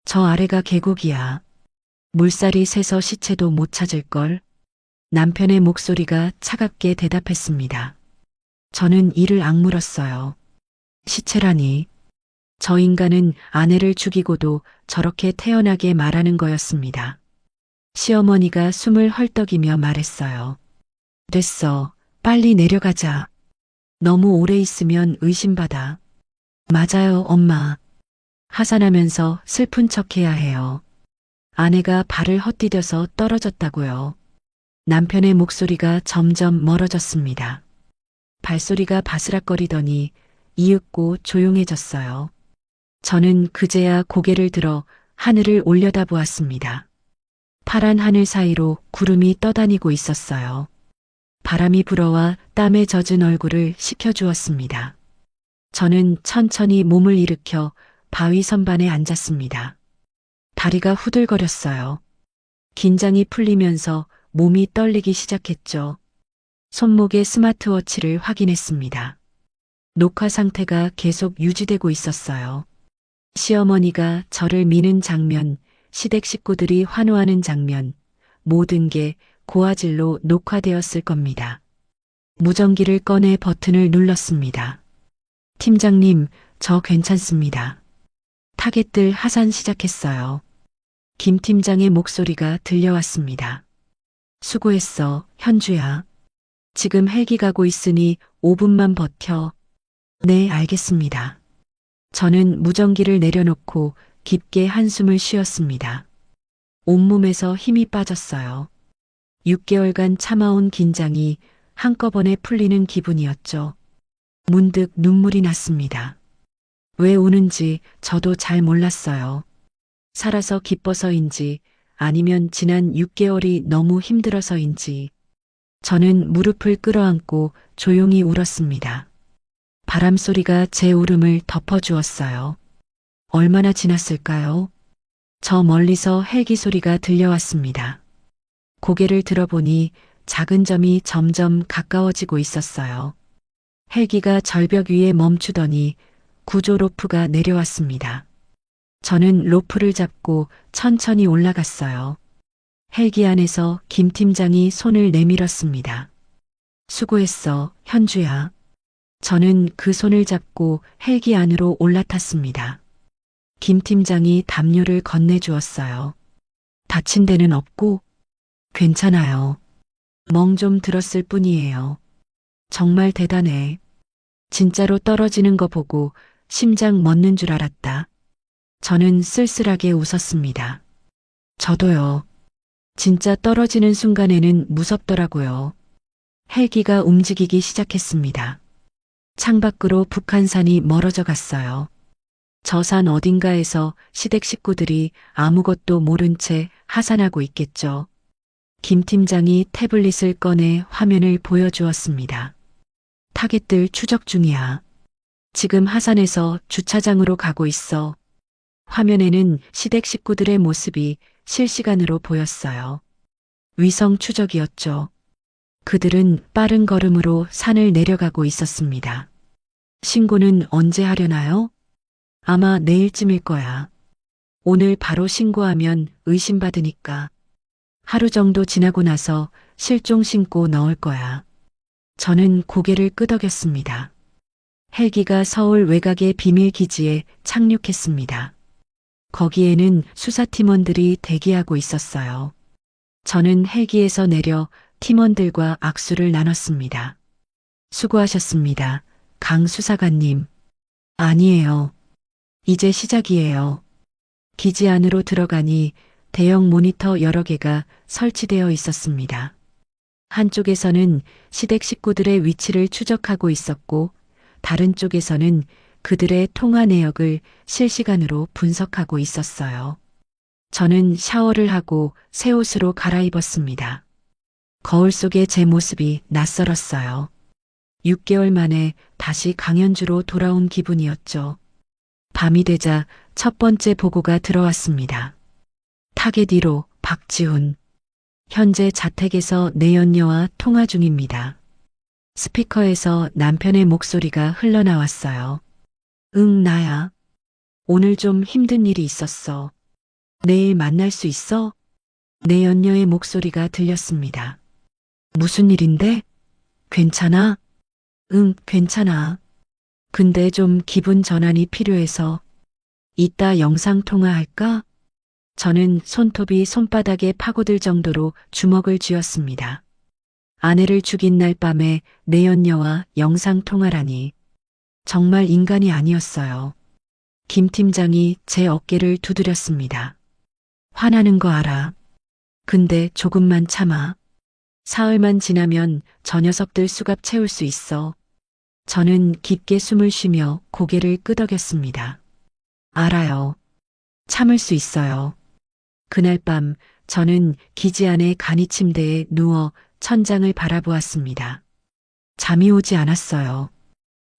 저 아래가 계곡이야. 물살이 새서 시체도 못 찾을걸. 남편의 목소리가 차갑게 대답했습니다. 저는 이를 악물었어요. 시체라니. 저 인간은 아내를 죽이고도 저렇게 태연하게 말하는 거였습니다. 시어머니가 숨을 헐떡이며 말했어요. 됐어. 빨리 내려가자. 너무 오래 있으면 의심받아. 맞아요, 엄마. 하산하면서 슬픈 척해야 해요. 아내가 발을 헛디뎌서 떨어졌다고요. 남편의 목소리가 점점 멀어졌습니다. 발소리가 바스락거리더니 이윽고 조용해졌어요. 저는 그제야 고개를 들어 하늘을 올려다보았습니다. 파란 하늘 사이로 구름이 떠다니고 있었어요. 바람이 불어와 땀에 젖은 얼굴을 식혀주었습니다. 저는 천천히 몸을 일으켜 바위 선반에 앉았습니다. 다리가 후들거렸어요. 긴장이 풀리면서 몸이 떨리기 시작했죠. 손목에 스마트워치를 확인했습니다. 녹화 상태가 계속 유지되고 있었어요. 시어머니가 저를 미는 장면, 시댁 식구들이 환호하는 장면, 모든 게 고화질로 녹화되었을 겁니다. 무전기를 꺼내 버튼을 눌렀습니다. 팀장님, 저 괜찮습니다. 타겟들 하산 시작했어요. 김 팀장의 목소리가 들려왔습니다. 수고했어, 현주야. 지금 헬기 가고 있으니 5분만 버텨. 네, 알겠습니다. 저는 무전기를 내려놓고 깊게 한숨을 쉬었습니다. 온몸에서 힘이 빠졌어요. 6개월간 참아온 긴장이 한꺼번에 풀리는 기분이었죠. 문득 눈물이 났습니다. 왜 우는지 저도 잘 몰랐어요. 살아서 기뻐서인지 아니면 지난 6개월이 너무 힘들어서인지 저는 무릎을 끌어안고 조용히 울었습니다. 바람 소리가 제 울음을 덮어주었어요. 얼마나 지났을까요? 저 멀리서 헬기 소리가 들려왔습니다. 고개를 들어보니 작은 점이 점점 가까워지고 있었어요. 헬기가 절벽 위에 멈추더니 구조 로프가 내려왔습니다. 저는 로프를 잡고 천천히 올라갔어요. 헬기 안에서 김 팀장이 손을 내밀었습니다. 수고했어, 현주야. 저는 그 손을 잡고 헬기 안으로 올라탔습니다. 김 팀장이 담요를 건네주었어요. 다친 데는 없고? 괜찮아요. 멍 좀 들었을 뿐이에요. 정말 대단해. 진짜로 떨어지는 거 보고 심장 멎는 줄 알았다. 저는 쓸쓸하게 웃었습니다. 저도요. 진짜 떨어지는 순간에는 무섭더라고요. 헬기가 움직이기 시작했습니다. 창밖으로 북한산이 멀어져 갔어요. 저 산 어딘가에서 시댁 식구들이 아무것도 모른 채 하산하고 있겠죠. 김 팀장이 태블릿을 꺼내 화면을 보여주었습니다. 타겟들 추적 중이야. 지금 하산에서 주차장으로 가고 있어. 화면에는 시댁 식구들의 모습이 실시간으로 보였어요. 위성 추적이었죠. 그들은 빠른 걸음으로 산을 내려가고 있었습니다. 신고는 언제 하려나요? 아마 내일쯤일 거야. 오늘 바로 신고하면 의심받으니까. 하루 정도 지나고 나서 실종 신고 넣을 거야. 저는 고개를 끄덕였습니다. 헬기가 서울 외곽의 비밀 기지에 착륙했습니다. 거기에는 수사팀원들이 대기하고 있었어요. 저는 헬기에서 내려 팀원들과 악수를 나눴습니다. 수고하셨습니다. 강 수사관님. 아니에요. 이제 시작이에요. 기지 안으로 들어가니 대형 모니터 여러 개가 설치되어 있었습니다. 한쪽에서는 시댁 식구들의 위치를 추적하고 있었고, 다른 쪽에서는 그들의 통화 내역을 실시간으로 분석하고 있었어요. 저는 샤워를 하고 새 옷으로 갈아입었습니다. 거울 속의 제 모습이 낯설었어요. 6개월 만에 다시 강연주로 돌아온 기분이었죠. 밤이 되자 첫 번째 보고가 들어왔습니다. 타겟 1호 박지훈. 현재 자택에서 내연녀와 통화 중입니다. 스피커에서 남편의 목소리가 흘러나왔어요. 응, 나야. 오늘 좀 힘든 일이 있었어. 내일 만날 수 있어? 내연녀의 목소리가 들렸습니다. 무슨 일인데? 괜찮아? 응, 괜찮아. 근데 좀 기분 전환이 필요해서. 이따 영상통화할까? 저는 손톱이 손바닥에 파고들 정도로 주먹을 쥐었습니다. 아내를 죽인 날 밤에 내연녀와 영상통화라니. 정말 인간이 아니었어요. 김 팀장이 제 어깨를 두드렸습니다. 화나는 거 알아. 근데 조금만 참아. 사흘만 지나면 저 녀석들 수갑 채울 수 있어. 저는 깊게 숨을 쉬며 고개를 끄덕였습니다. 알아요. 참을 수 있어요. 그날 밤 저는 기지 안의 간이 침대에 누워 천장을 바라보았습니다. 잠이 오지 않았어요.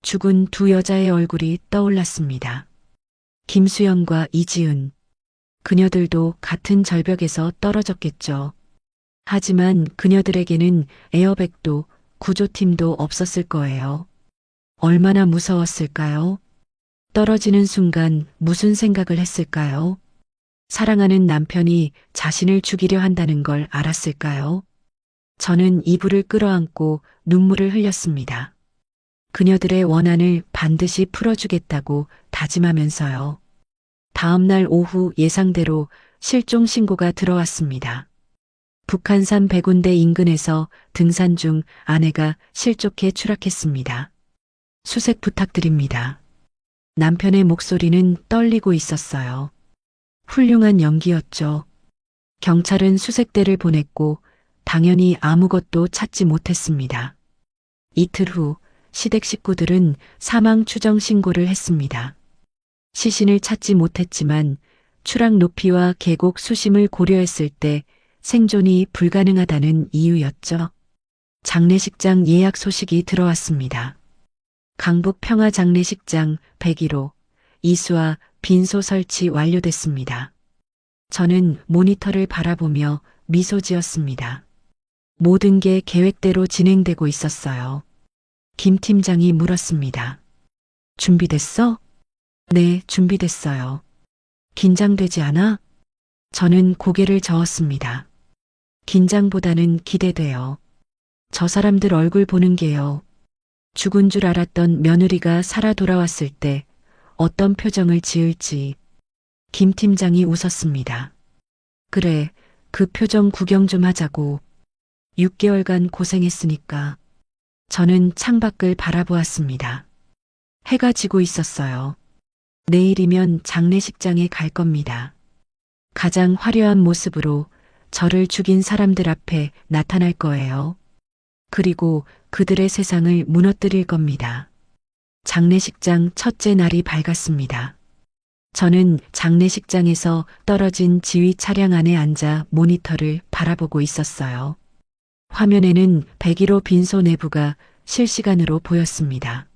죽은 두 여자의 얼굴이 떠올랐습니다. 김수영과 이지은. 그녀들도 같은 절벽에서 떨어졌겠죠. 하지만 그녀들에게는 에어백도 구조팀도 없었을 거예요. 얼마나 무서웠을까요? 떨어지는 순간 무슨 생각을 했을까요? 사랑하는 남편이 자신을 죽이려 한다는 걸 알았을까요? 저는 이불을 끌어안고 눈물을 흘렸습니다. 그녀들의 원한을 반드시 풀어주겠다고 다짐하면서요. 다음 날 오후 예상대로 실종 신고가 들어왔습니다. 북한산 백운대 인근에서 등산 중 아내가 실족해 추락했습니다. 수색 부탁드립니다. 남편의 목소리는 떨리고 있었어요. 훌륭한 연기였죠. 경찰은 수색대를 보냈고 당연히 아무것도 찾지 못했습니다. 이틀 후 시댁 식구들은 사망 추정 신고를 했습니다. 시신을 찾지 못했지만 추락 높이와 계곡 수심을 고려했을 때 생존이 불가능하다는 이유였죠. 장례식장 예약 소식이 들어왔습니다. 강북 평화장례식장 101호 이수와 빈소 설치 완료됐습니다. 저는 모니터를 바라보며 미소 지었습니다. 모든 게 계획대로 진행되고 있었어요. 김 팀장이 물었습니다. 준비됐어? 네, 준비됐어요. 긴장되지 않아? 저는 고개를 저었습니다. 긴장보다는 기대돼요. 저 사람들 얼굴 보는 게요. 죽은 줄 알았던 며느리가 살아 돌아왔을 때 어떤 표정을 지을지. 김 팀장이 웃었습니다. 그래, 그 표정 구경 좀 하자고. 6개월간 고생했으니까. 저는 창밖을 바라보았습니다. 해가 지고 있었어요. 내일이면 장례식장에 갈 겁니다. 가장 화려한 모습으로 저를 죽인 사람들 앞에 나타날 거예요. 그리고 그들의 세상을 무너뜨릴 겁니다. 장례식장 첫째 날이 밝았습니다. 저는 장례식장에서 떨어진 지휘 차량 안에 앉아 모니터를 바라보고 있었어요. 화면에는 101호 빈소 내부가 실시간으로 보였습니다.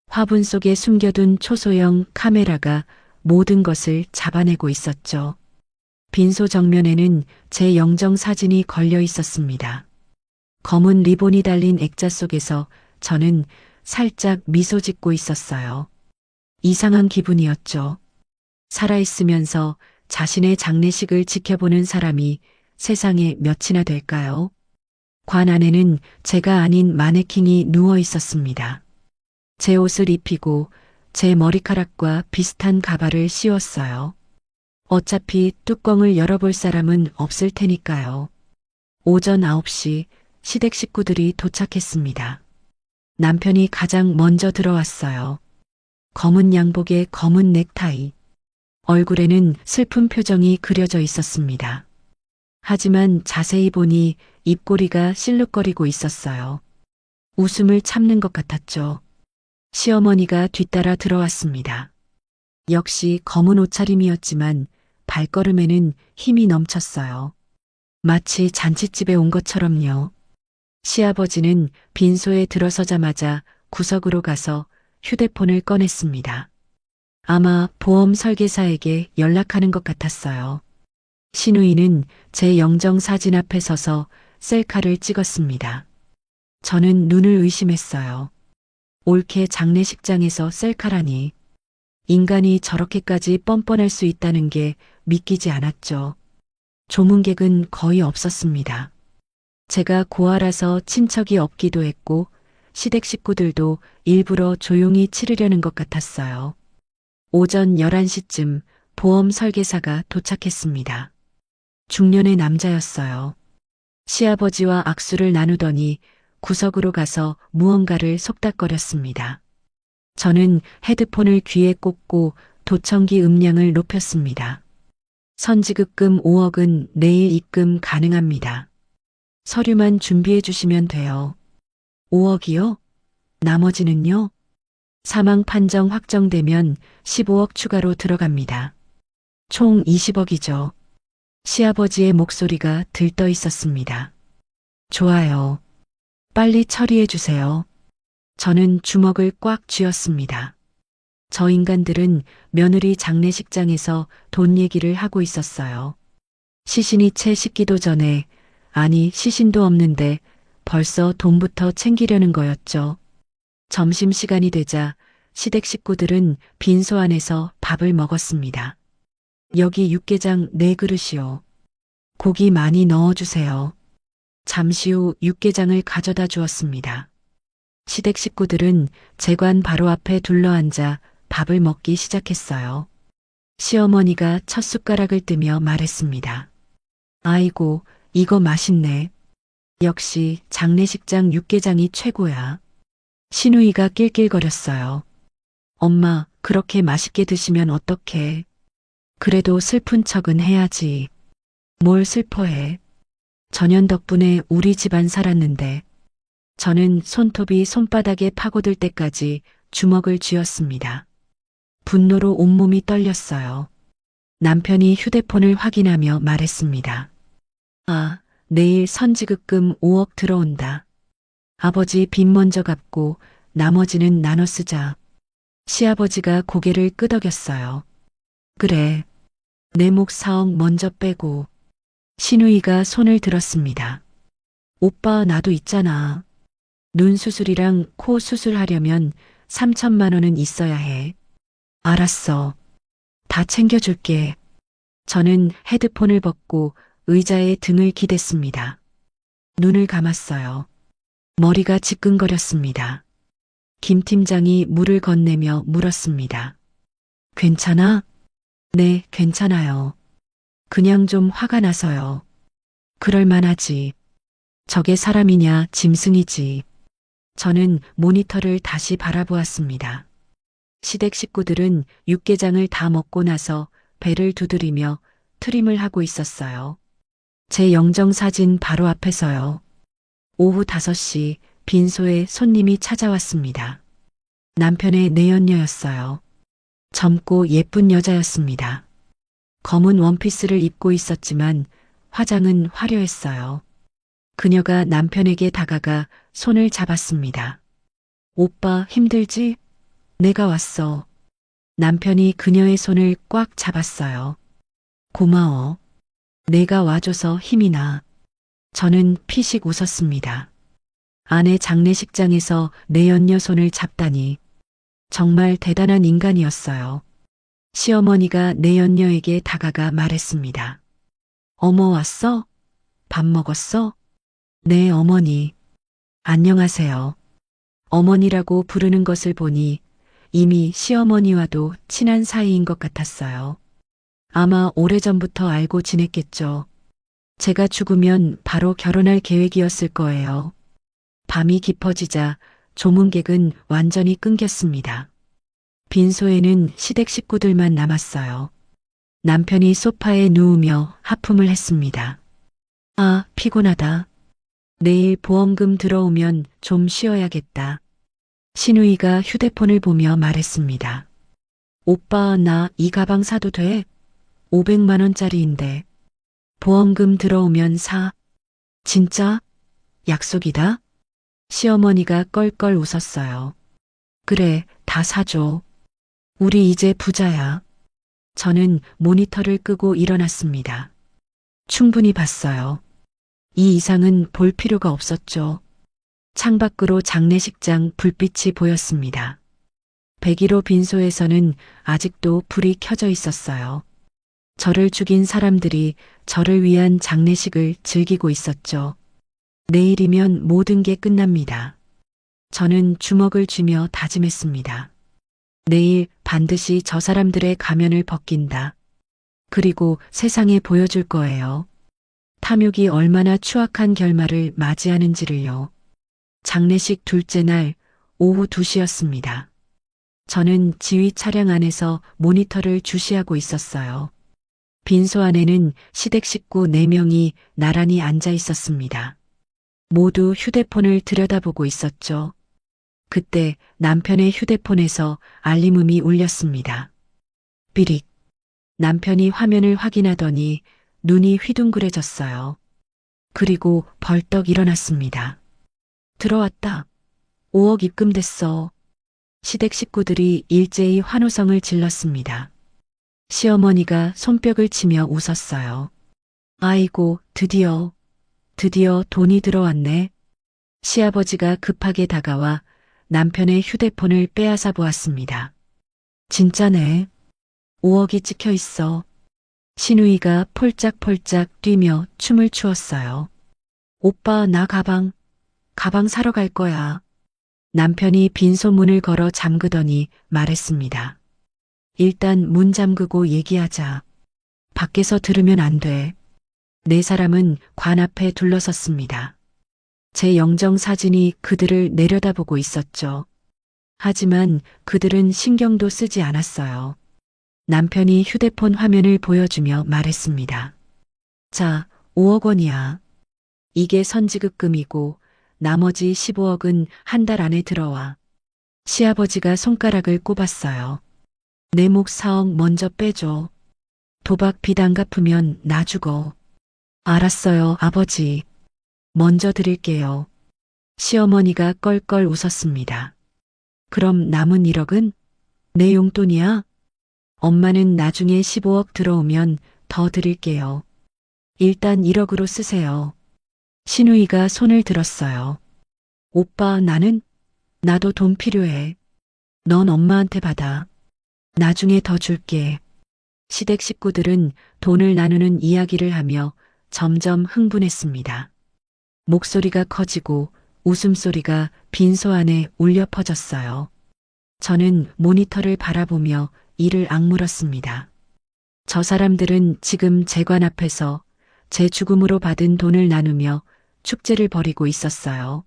화분 속에 숨겨둔 초소형 카메라가 모든 것을 잡아내고 있었죠. 빈소 정면에는 제 영정 사진이 걸려 있었습니다. 검은 리본이 달린 액자 속에서 저는 살짝 미소 짓고 있었어요. 이상한 기분이었죠. 살아있으면서 자신의 장례식을 지켜보는 사람이 세상에 몇이나 될까요? 관 안에는 제가 아닌 마네킹이 누워 있었습니다. 제 옷을 입히고 제 머리카락과 비슷한 가발을 씌웠어요. 어차피 뚜껑을 열어볼 사람은 없을 테니까요. 오전 9시 시댁 식구들이 도착했습니다. 남편이 가장 먼저 들어왔어요. 검은 양복에 검은 넥타이. 얼굴에는 슬픈 표정이 그려져 있었습니다. 하지만 자세히 보니 입꼬리가 실룩거리고 있었어요. 웃음을 참는 것 같았죠. 시어머니가 뒤따라 들어왔습니다. 역시 검은 옷차림이었지만 발걸음에는 힘이 넘쳤어요. 마치 잔칫집에 온 것처럼요. 시아버지는 빈소에 들어서자마자 구석으로 가서 휴대폰을 꺼냈습니다. 아마 보험 설계사에게 연락하는 것 같았어요. 신우이는 제 영정 사진 앞에 서서 셀카를 찍었습니다. 저는 눈을 의심했어요. 올케 장례식장에서 셀카라니. 인간이 저렇게까지 뻔뻔할 수 있다는 게 믿기지 않았죠. 조문객은 거의 없었습니다. 제가 고아라서 친척이 없기도 했고 시댁 식구들도 일부러 조용히 치르려는 것 같았어요. 오전 11시쯤 보험 설계사가 도착했습니다. 중년의 남자였어요. 시아버지와 악수를 나누더니 구석으로 가서 무언가를 속닥거렸습니다. 저는 헤드폰을 귀에 꽂고 도청기 음량을 높였습니다. 선지급금 5억은 내일 입금 가능합니다. 서류만 준비해 주시면 돼요. 5억이요? 나머지는요? 사망 판정 확정되면 15억 추가로 들어갑니다. 총 20억이죠. 시아버지의 목소리가 들떠 있었습니다. 좋아요. 빨리 처리해 주세요. 저는 주먹을 꽉 쥐었습니다. 저 인간들은 며느리 장례식장에서 돈 얘기를 하고 있었어요. 시신이 채 식기도 전에, 아니 시신도 없는데 벌써 돈부터 챙기려는 거였죠. 점심시간이 되자 시댁 식구들은 빈소 안에서 밥을 먹었습니다. 여기 육개장 4그릇이요. 고기 많이 넣어주세요. 잠시 후 육개장을 가져다 주었습니다. 시댁 식구들은 제관 바로 앞에 둘러앉아 밥을 먹기 시작했어요. 시어머니가 첫 숟가락을 뜨며 말했습니다. 아이고, 이거 맛있네. 역시 장례식장 육개장이 최고야. 신우이가 낄낄거렸어요. 엄마, 그렇게 맛있게 드시면 어떡해. 그래도 슬픈 척은 해야지. 뭘 슬퍼해. 전현 덕분에 우리 집안 살았는데. 저는 손톱이 손바닥에 파고들 때까지 주먹을 쥐었습니다. 분노로 온몸이 떨렸어요. 남편이 휴대폰을 확인하며 말했습니다. 아, 내일 선지급금 5억 들어온다. 아버지 빚 먼저 갚고 나머지는 나눠 쓰자. 시아버지가 고개를 끄덕였어요. 그래. 내 목 4억 먼저 빼고. 신우이가 손을 들었습니다. 오빠 나도 있잖아. 눈 수술이랑 코 수술하려면 3천만 원은 있어야 해. 알았어. 다 챙겨줄게. 저는 헤드폰을 벗고 의자에 등을 기댔습니다. 눈을 감았어요. 머리가 지끈거렸습니다. 김 팀장이 물을 건네며 물었습니다. 괜찮아? 네, 괜찮아요. 그냥 좀 화가 나서요. 그럴만하지. 저게 사람이냐 짐승이지. 저는 모니터를 다시 바라보았습니다. 시댁 식구들은 육개장을 다 먹고 나서 배를 두드리며 트림을 하고 있었어요. 제 영정사진 바로 앞에서요. 오후 5시 빈소에 손님이 찾아왔습니다. 남편의 내연녀였어요. 젊고 예쁜 여자였습니다. 검은 원피스를 입고 있었지만 화장은 화려했어요. 그녀가 남편에게 다가가 손을 잡았습니다. 오빠 힘들지? 내가 왔어. 남편이 그녀의 손을 꽉 잡았어요. 고마워. 내가 와줘서 힘이 나. 저는 피식 웃었습니다. 아내 장례식장에서 내연녀 손을 잡다니. 정말 대단한 인간이었어요. 시어머니가 내연녀에게 다가가 말했습니다. 어머 왔어? 밥 먹었어? 네 어머니. 안녕하세요. 어머니라고 부르는 것을 보니 이미 시어머니와도 친한 사이인 것 같았어요. 아마 오래전부터 알고 지냈겠죠. 제가 죽으면 바로 결혼할 계획이었을 거예요. 밤이 깊어지자 조문객은 완전히 끊겼습니다. 빈소에는 시댁 식구들만 남았어요. 남편이 소파에 누우며 하품을 했습니다. 아, 피곤하다. 내일 보험금 들어오면 좀 쉬어야겠다. 신우이가 휴대폰을 보며 말했습니다. 오빠, 나 이 가방 사도 돼? 500만 원짜리인데. 보험금 들어오면 사. 진짜? 약속이다? 시어머니가 껄껄 웃었어요. 그래, 다 사줘. 우리 이제 부자야. 저는 모니터를 끄고 일어났습니다. 충분히 봤어요. 이 이상은 볼 필요가 없었죠. 창밖으로 장례식장 불빛이 보였습니다. 101호 빈소에서는 아직도 불이 켜져 있었어요. 저를 죽인 사람들이 저를 위한 장례식을 즐기고 있었죠. 내일이면 모든 게 끝납니다. 저는 주먹을 쥐며 다짐했습니다. 내일 반드시 저 사람들의 가면을 벗긴다. 그리고 세상에 보여줄 거예요. 탐욕이 얼마나 추악한 결말을 맞이하는지를요. 장례식 둘째 날 오후 2시였습니다. 저는 지휘 차량 안에서 모니터를 주시하고 있었어요. 빈소 안에는 시댁 식구 4명이 나란히 앉아 있었습니다. 모두 휴대폰을 들여다보고 있었죠. 그때 남편의 휴대폰에서 알림음이 울렸습니다. 삐릭. 남편이 화면을 확인하더니 눈이 휘둥그레졌어요. 그리고 벌떡 일어났습니다. 들어왔다. 5억 입금됐어. 시댁 식구들이 일제히 환호성을 질렀습니다. 시어머니가 손뼉을 치며 웃었어요. 아이고, 드디어 돈이 들어왔네. 시아버지가 급하게 다가와 남편의 휴대폰을 빼앗아 보았습니다. 진짜네. 5억이 찍혀 있어. 신우이가 폴짝폴짝 뛰며 춤을 추었어요. 오빠, 나 가방 사러 갈 거야. 남편이 빈소문을 걸어 잠그더니 말했습니다. 일단 문 잠그고 얘기하자. 밖에서 들으면 안 돼. 4사람은 관 앞에 둘러섰습니다. 제 영정 사진이 그들을 내려다보고 있었죠. 하지만 그들은 신경도 쓰지 않았어요. 남편이 휴대폰 화면을 보여주며 말했습니다. 자, 5억 원이야. 이게 선지급금이고 나머지 15억은 한 달 안에 들어와. 시아버지가 손가락을 꼽았어요. 내 목 4억 먼저 빼줘. 도박 빚 안 갚으면 나 죽어. 알았어요, 아버지. 먼저 드릴게요. 시어머니가 껄껄 웃었습니다. 그럼 남은 1억은 내 용돈이야? 엄마는 나중에 15억 들어오면 더 드릴게요. 일단 1억으로 쓰세요. 신우이가 손을 들었어요. 오빠, 나도 돈 필요해. 넌 엄마한테 받아. 나중에 더 줄게. 시댁 식구들은 돈을 나누는 이야기를 하며 점점 흥분했습니다. 목소리가 커지고 웃음소리가 빈소 안에 울려 퍼졌어요. 저는 모니터를 바라보며 이를 악물었습니다. 저 사람들은 지금 재관 앞에서 제 죽음으로 받은 돈을 나누며 축제를 벌이고 있었어요.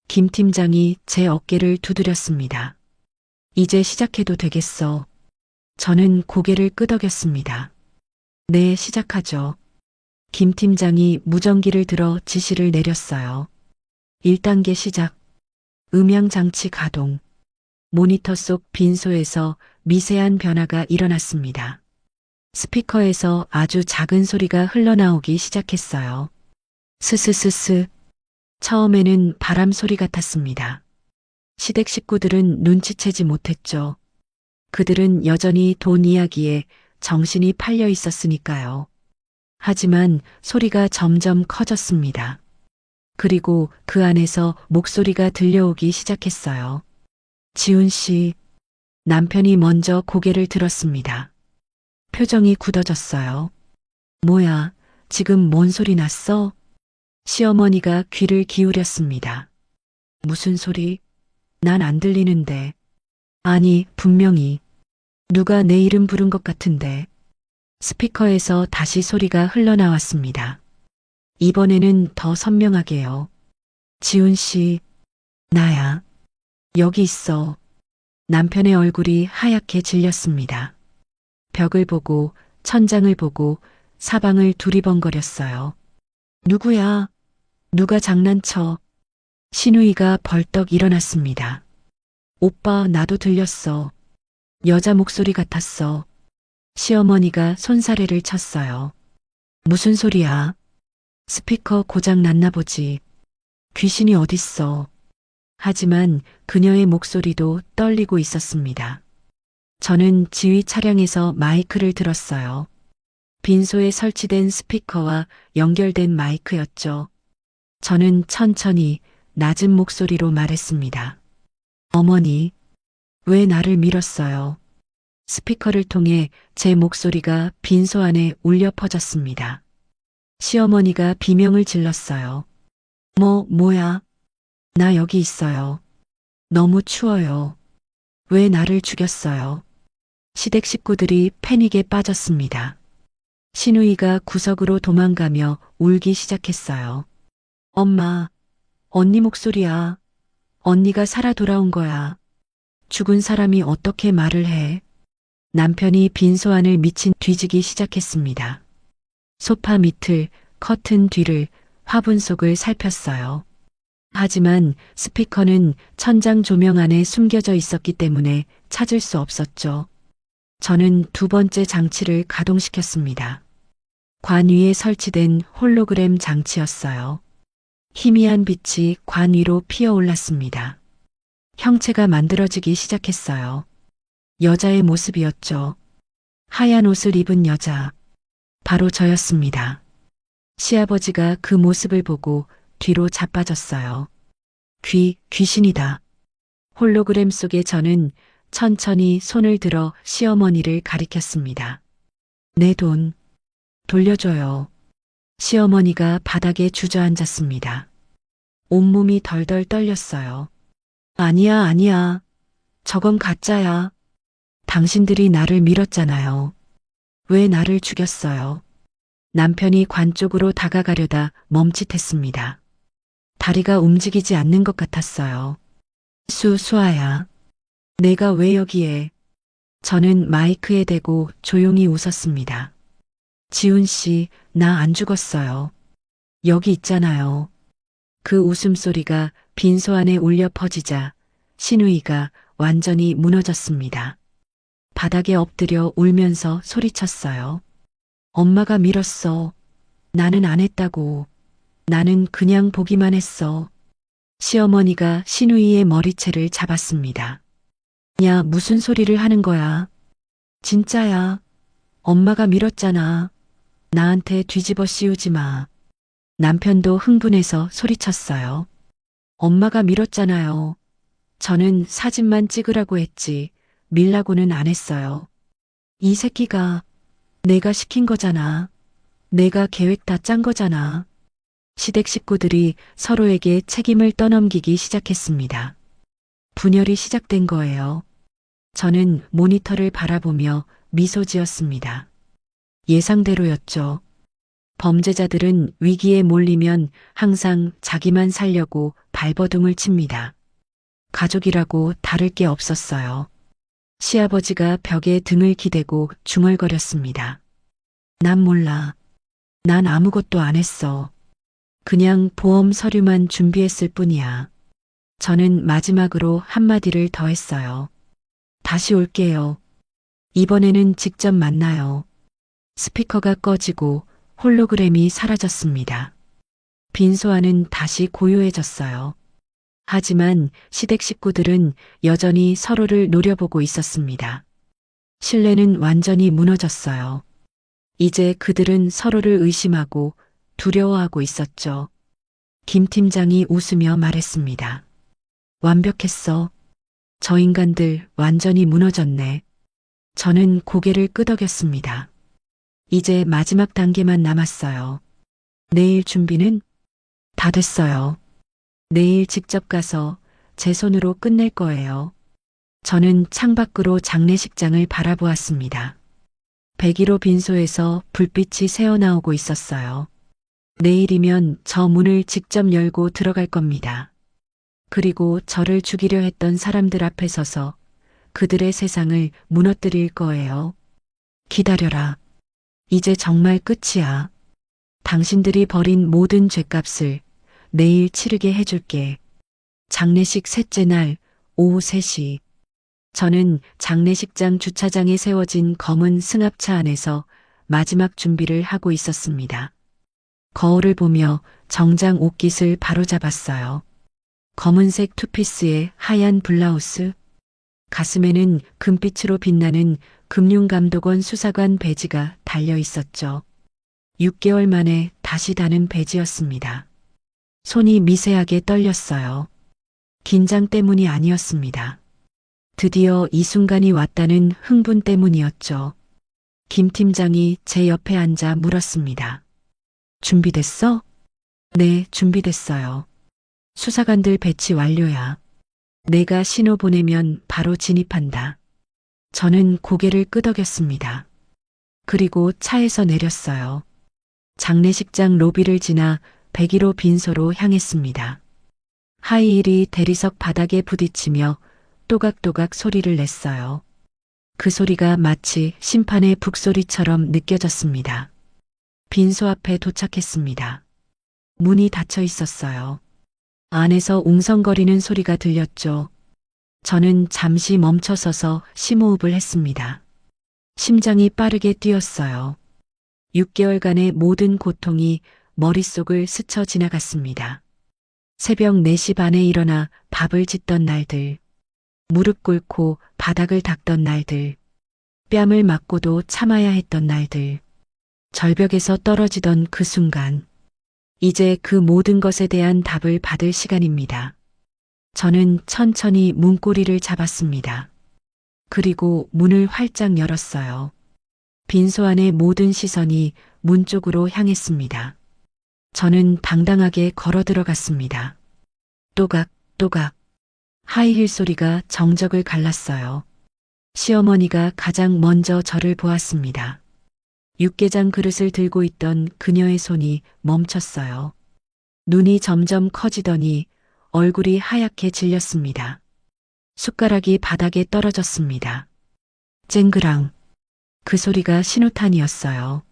김 팀장이 제 어깨를 두드렸습니다. 이제 시작해도 되겠어. 저는 고개를 끄덕였습니다. 네, 시작하죠. 김 팀장이 무전기를 들어 지시를 내렸어요. 1단계 시작. 음향 장치 가동. 모니터 속 빈소에서 미세한 변화가 일어났습니다. 스피커에서 아주 작은 소리가 흘러나오기 시작했어요. 스스스스. 처음에는 바람 소리 같았습니다. 시댁 식구들은 눈치채지 못했죠. 그들은 여전히 돈 이야기에 정신이 팔려 있었으니까요. 하지만 소리가 점점 커졌습니다. 그리고 그 안에서 목소리가 들려오기 시작했어요. 지훈 씨, 남편이 먼저 고개를 들었습니다. 표정이 굳어졌어요. 뭐야, 지금 뭔 소리 났어? 시어머니가 귀를 기울였습니다. 무슨 소리? 난 안 들리는데. 아니, 분명히. 누가 내 이름 부른 것 같은데. 스피커에서 다시 소리가 흘러나왔습니다. 이번에는 더 선명하게요. 지훈 씨, 나야. 여기 있어. 남편의 얼굴이 하얗게 질렸습니다. 벽을 보고 천장을 보고 사방을 두리번거렸어요. 누구야? 누가 장난쳐? 신우이가 벌떡 일어났습니다. 오빠, 나도 들렸어. 여자 목소리 같았어. 시어머니가 손사래를 쳤어요. 무슨 소리야? 스피커 고장 났나 보지. 귀신이 어딨어. 하지만 그녀의 목소리도 떨리고 있었습니다. 저는 지휘 차량에서 마이크를 들었어요. 빈소에 설치된 스피커와 연결된 마이크였죠. 저는 천천히 낮은 목소리로 말했습니다. 어머니, 왜 나를 밀었어요? 스피커를 통해 제 목소리가 빈소 안에 울려 퍼졌습니다. 시어머니가 비명을 질렀어요. 뭐야? 나 여기 있어요. 너무 추워요. 왜 나를 죽였어요? 시댁 식구들이 패닉에 빠졌습니다. 신우이가 구석으로 도망가며 울기 시작했어요. 엄마, 언니 목소리야. 언니가 살아 돌아온 거야. 죽은 사람이 어떻게 말을 해? 남편이 빈소 안을 미친 뒤지기 시작했습니다. 소파 밑을, 커튼 뒤를, 화분 속을 살폈어요. 하지만 스피커는 천장 조명 안에 숨겨져 있었기 때문에 찾을 수 없었죠. 저는 두 번째 장치를 가동시켰습니다. 관 위에 설치된 홀로그램 장치였어요. 희미한 빛이 관 위로 피어올랐습니다. 형체가 만들어지기 시작했어요. 여자의 모습이었죠. 하얀 옷을 입은 여자. 바로 저였습니다. 시아버지가 그 모습을 보고 뒤로 자빠졌어요. 귀신이다. 홀로그램 속에 저는 천천히 손을 들어 시어머니를 가리켰습니다. 내 돈 돌려줘요. 시어머니가 바닥에 주저앉았습니다. 온몸이 덜덜 떨렸어요. 아니야. 저건 가짜야. 당신들이 나를 밀었잖아요. 왜 나를 죽였어요? 남편이 관 쪽으로 다가가려다 멈칫했습니다. 다리가 움직이지 않는 것 같았어요. 수아야. 내가 왜 여기에? 저는 마이크에 대고 조용히 웃었습니다. 지훈 씨, 나 안 죽었어요. 여기 있잖아요. 그 웃음소리가 빈소 안에 울려 퍼지자 신우이가 완전히 무너졌습니다. 바닥에 엎드려 울면서 소리쳤어요. 엄마가 밀었어. 나는 안 했다고. 나는 그냥 보기만 했어. 시어머니가 신우이의 머리채를 잡았습니다. 야, 무슨 소리를 하는 거야? 진짜야. 엄마가 밀었잖아. 나한테 뒤집어 씌우지 마. 남편도 흥분해서 소리쳤어요. 엄마가 밀었잖아요. 저는 사진만 찍으라고 했지, 밀라고는 안 했어요. 이 새끼가 내가 시킨 거잖아. 내가 계획 다 짠 거잖아. 시댁 식구들이 서로에게 책임을 떠넘기기 시작했습니다. 분열이 시작된 거예요. 저는 모니터를 바라보며 미소 지었습니다. 예상대로였죠. 범죄자들은 위기에 몰리면 항상 자기만 살려고 발버둥을 칩니다. 가족이라고 다를 게 없었어요. 시아버지가 벽에 등을 기대고 중얼거렸습니다. 난 몰라. 난 아무것도 안 했어. 그냥 보험 서류만 준비했을 뿐이야. 저는 마지막으로 한마디를 더 했어요. 다시 올게요. 이번에는 직접 만나요. 스피커가 꺼지고 홀로그램이 사라졌습니다. 빈소안은 다시 고요해졌어요. 하지만 시댁 식구들은 여전히 서로를 노려보고 있었습니다. 신뢰는 완전히 무너졌어요. 이제 그들은 서로를 의심하고 두려워하고 있었죠. 김 팀장이 웃으며 말했습니다. 완벽했어. 저 인간들 완전히 무너졌네. 저는 고개를 끄덕였습니다. 이제 마지막 단계만 남았어요. 내일 준비는 다 됐어요. 내일 직접 가서 제 손으로 끝낼 거예요. 저는 창밖으로 장례식장을 바라보았습니다. 101호 빈소에서 불빛이 새어나오고 있었어요. 내일이면 저 문을 직접 열고 들어갈 겁니다. 그리고 저를 죽이려 했던 사람들 앞에 서서 그들의 세상을 무너뜨릴 거예요. 기다려라. 이제 정말 끝이야. 당신들이 벌인 모든 죗값을 내일 치르게 해줄게. 장례식 셋째 날 오후 3시. 저는 장례식장 주차장에 세워진 검은 승합차 안에서 마지막 준비를 하고 있었습니다. 거울을 보며 정장 옷깃을 바로잡았어요. 검은색 투피스에 하얀 블라우스, 가슴에는 금빛으로 빛나는 금융감독원 수사관 배지가 달려 있었죠. 6개월 만에 다시 다는 배지였습니다. 손이 미세하게 떨렸어요. 긴장 때문이 아니었습니다. 드디어 이 순간이 왔다는 흥분 때문이었죠. 김 팀장이 제 옆에 앉아 물었습니다. 준비됐어? 네, 준비됐어요. 수사관들 배치 완료야. 내가 신호 보내면 바로 진입한다. 저는 고개를 끄덕였습니다. 그리고 차에서 내렸어요. 장례식장 로비를 지나 101호 빈소로 향했습니다. 하이힐이 대리석 바닥에 부딪히며 또각또각 소리를 냈어요. 그 소리가 마치 심판의 북소리처럼 느껴졌습니다. 빈소 앞에 도착했습니다. 문이 닫혀 있었어요. 안에서 웅성거리는 소리가 들렸죠. 저는 잠시 멈춰서서 심호흡을 했습니다. 심장이 빠르게 뛰었어요. 6개월간의 모든 고통이 머릿속을 스쳐 지나갔습니다. 새벽 4시 반에 일어나 밥을 짓던 날들, 무릎 꿇고 바닥을 닦던 날들, 뺨을 맞고도 참아야 했던 날들, 절벽에서 떨어지던 그 순간, 이제 그 모든 것에 대한 답을 받을 시간입니다. 저는 천천히 문고리를 잡았습니다. 그리고 문을 활짝 열었어요. 빈소 안의 모든 시선이 문 쪽으로 향했습니다. 저는 당당하게 걸어 들어갔습니다. 또각, 또각. 하이힐 소리가 정적을 갈랐어요. 시어머니가 가장 먼저 저를 보았습니다. 육개장 그릇을 들고 있던 그녀의 손이 멈췄어요. 눈이 점점 커지더니 얼굴이 하얗게 질렸습니다. 숟가락이 바닥에 떨어졌습니다. 쨍그랑. 그 소리가 신호탄이었어요.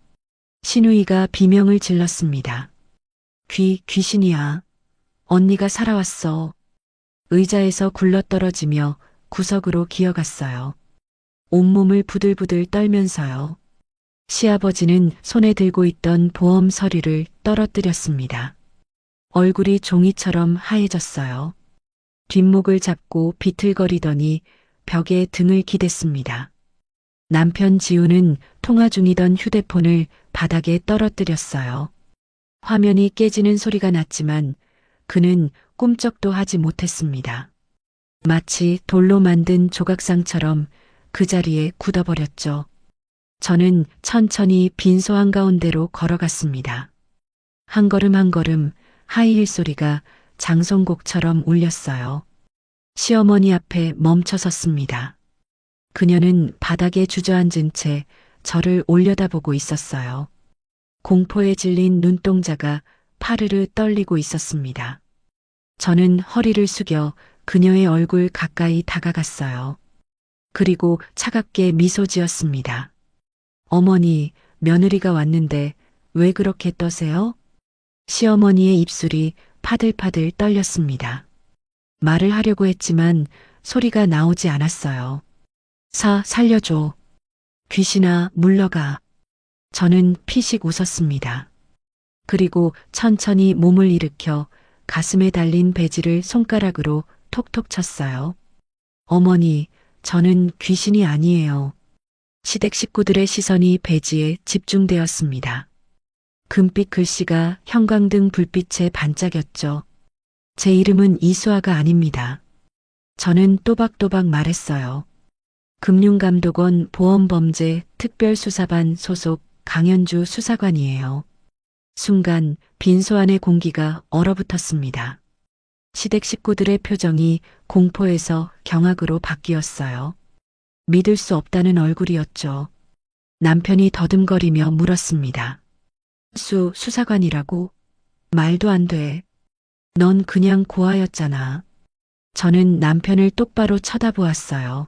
신우이가 비명을 질렀습니다. 귀신이야. 언니가 살아왔어. 의자에서 굴러떨어지며 구석으로 기어갔어요. 온몸을 부들부들 떨면서요. 시아버지는 손에 들고 있던 보험 서류를 떨어뜨렸습니다. 얼굴이 종이처럼 하얘졌어요. 뒷목을 잡고 비틀거리더니 벽에 등을 기댔습니다. 남편 지우는 통화 중이던 휴대폰을 바닥에 떨어뜨렸어요. 화면이 깨지는 소리가 났지만 그는 꿈쩍도 하지 못했습니다. 마치 돌로 만든 조각상처럼 그 자리에 굳어버렸죠. 저는 천천히 빈소 한가운데로 걸어갔습니다. 한 걸음 한 걸음 하이힐 소리가 장송곡처럼 울렸어요. 시어머니 앞에 멈춰 섰습니다. 그녀는 바닥에 주저앉은 채 저를 올려다보고 있었어요. 공포에 질린 눈동자가 파르르 떨리고 있었습니다. 저는 허리를 숙여 그녀의 얼굴 가까이 다가갔어요. 그리고 차갑게 미소 지었습니다. 어머니, 며느리가 왔는데 왜 그렇게 떠세요? 시어머니의 입술이 파들파들 떨렸습니다. 말을 하려고 했지만 소리가 나오지 않았어요. 살려줘. 귀신아, 물러가. 저는 피식 웃었습니다. 그리고 천천히 몸을 일으켜 가슴에 달린 배지를 손가락으로 톡톡 쳤어요. 어머니, 저는 귀신이 아니에요. 시댁 식구들의 시선이 배지에 집중되었습니다. 금빛 글씨가 형광등 불빛에 반짝였죠. 제 이름은 이수아가 아닙니다. 저는 또박또박 말했어요. 금융감독원 보험범죄 특별수사반 소속 강현주 수사관이에요. 순간 빈소 안의 공기가 얼어붙었습니다. 시댁 식구들의 표정이 공포에서 경악으로 바뀌었어요. 믿을 수 없다는 얼굴이었죠. 남편이 더듬거리며 물었습니다. 수사관이라고? 말도 안 돼. 넌 그냥 고아였잖아. 저는 남편을 똑바로 쳐다보았어요.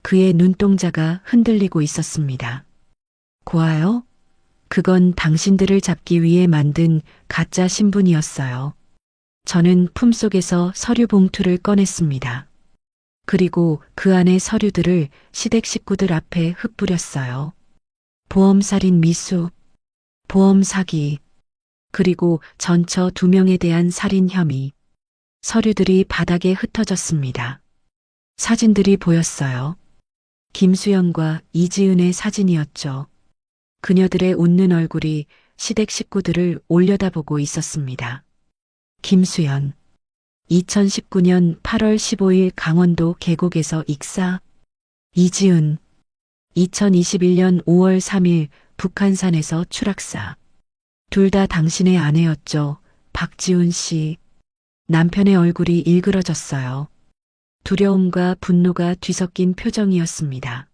그의 눈동자가 흔들리고 있었습니다. 고아요? 그건 당신들을 잡기 위해 만든 가짜 신분이었어요. 저는 품속에서 서류 봉투를 꺼냈습니다. 그리고 그 안의 서류들을 시댁 식구들 앞에 흩뿌렸어요. 보험살인 미수, 보험 사기, 그리고 전처 2명에 대한 살인 혐의. 서류들이 바닥에 흩어졌습니다. 사진들이 보였어요. 김수연과 이지은의 사진이었죠. 그녀들의 웃는 얼굴이 시댁 식구들을 올려다보고 있었습니다. 김수연. 2019년 8월 15일 강원도 계곡에서 익사. 이지은. 2021년 5월 3일 북한산에서 추락사. 둘 다 당신의 아내였죠. 박지훈 씨. 남편의 얼굴이 일그러졌어요. 두려움과 분노가 뒤섞인 표정이었습니다.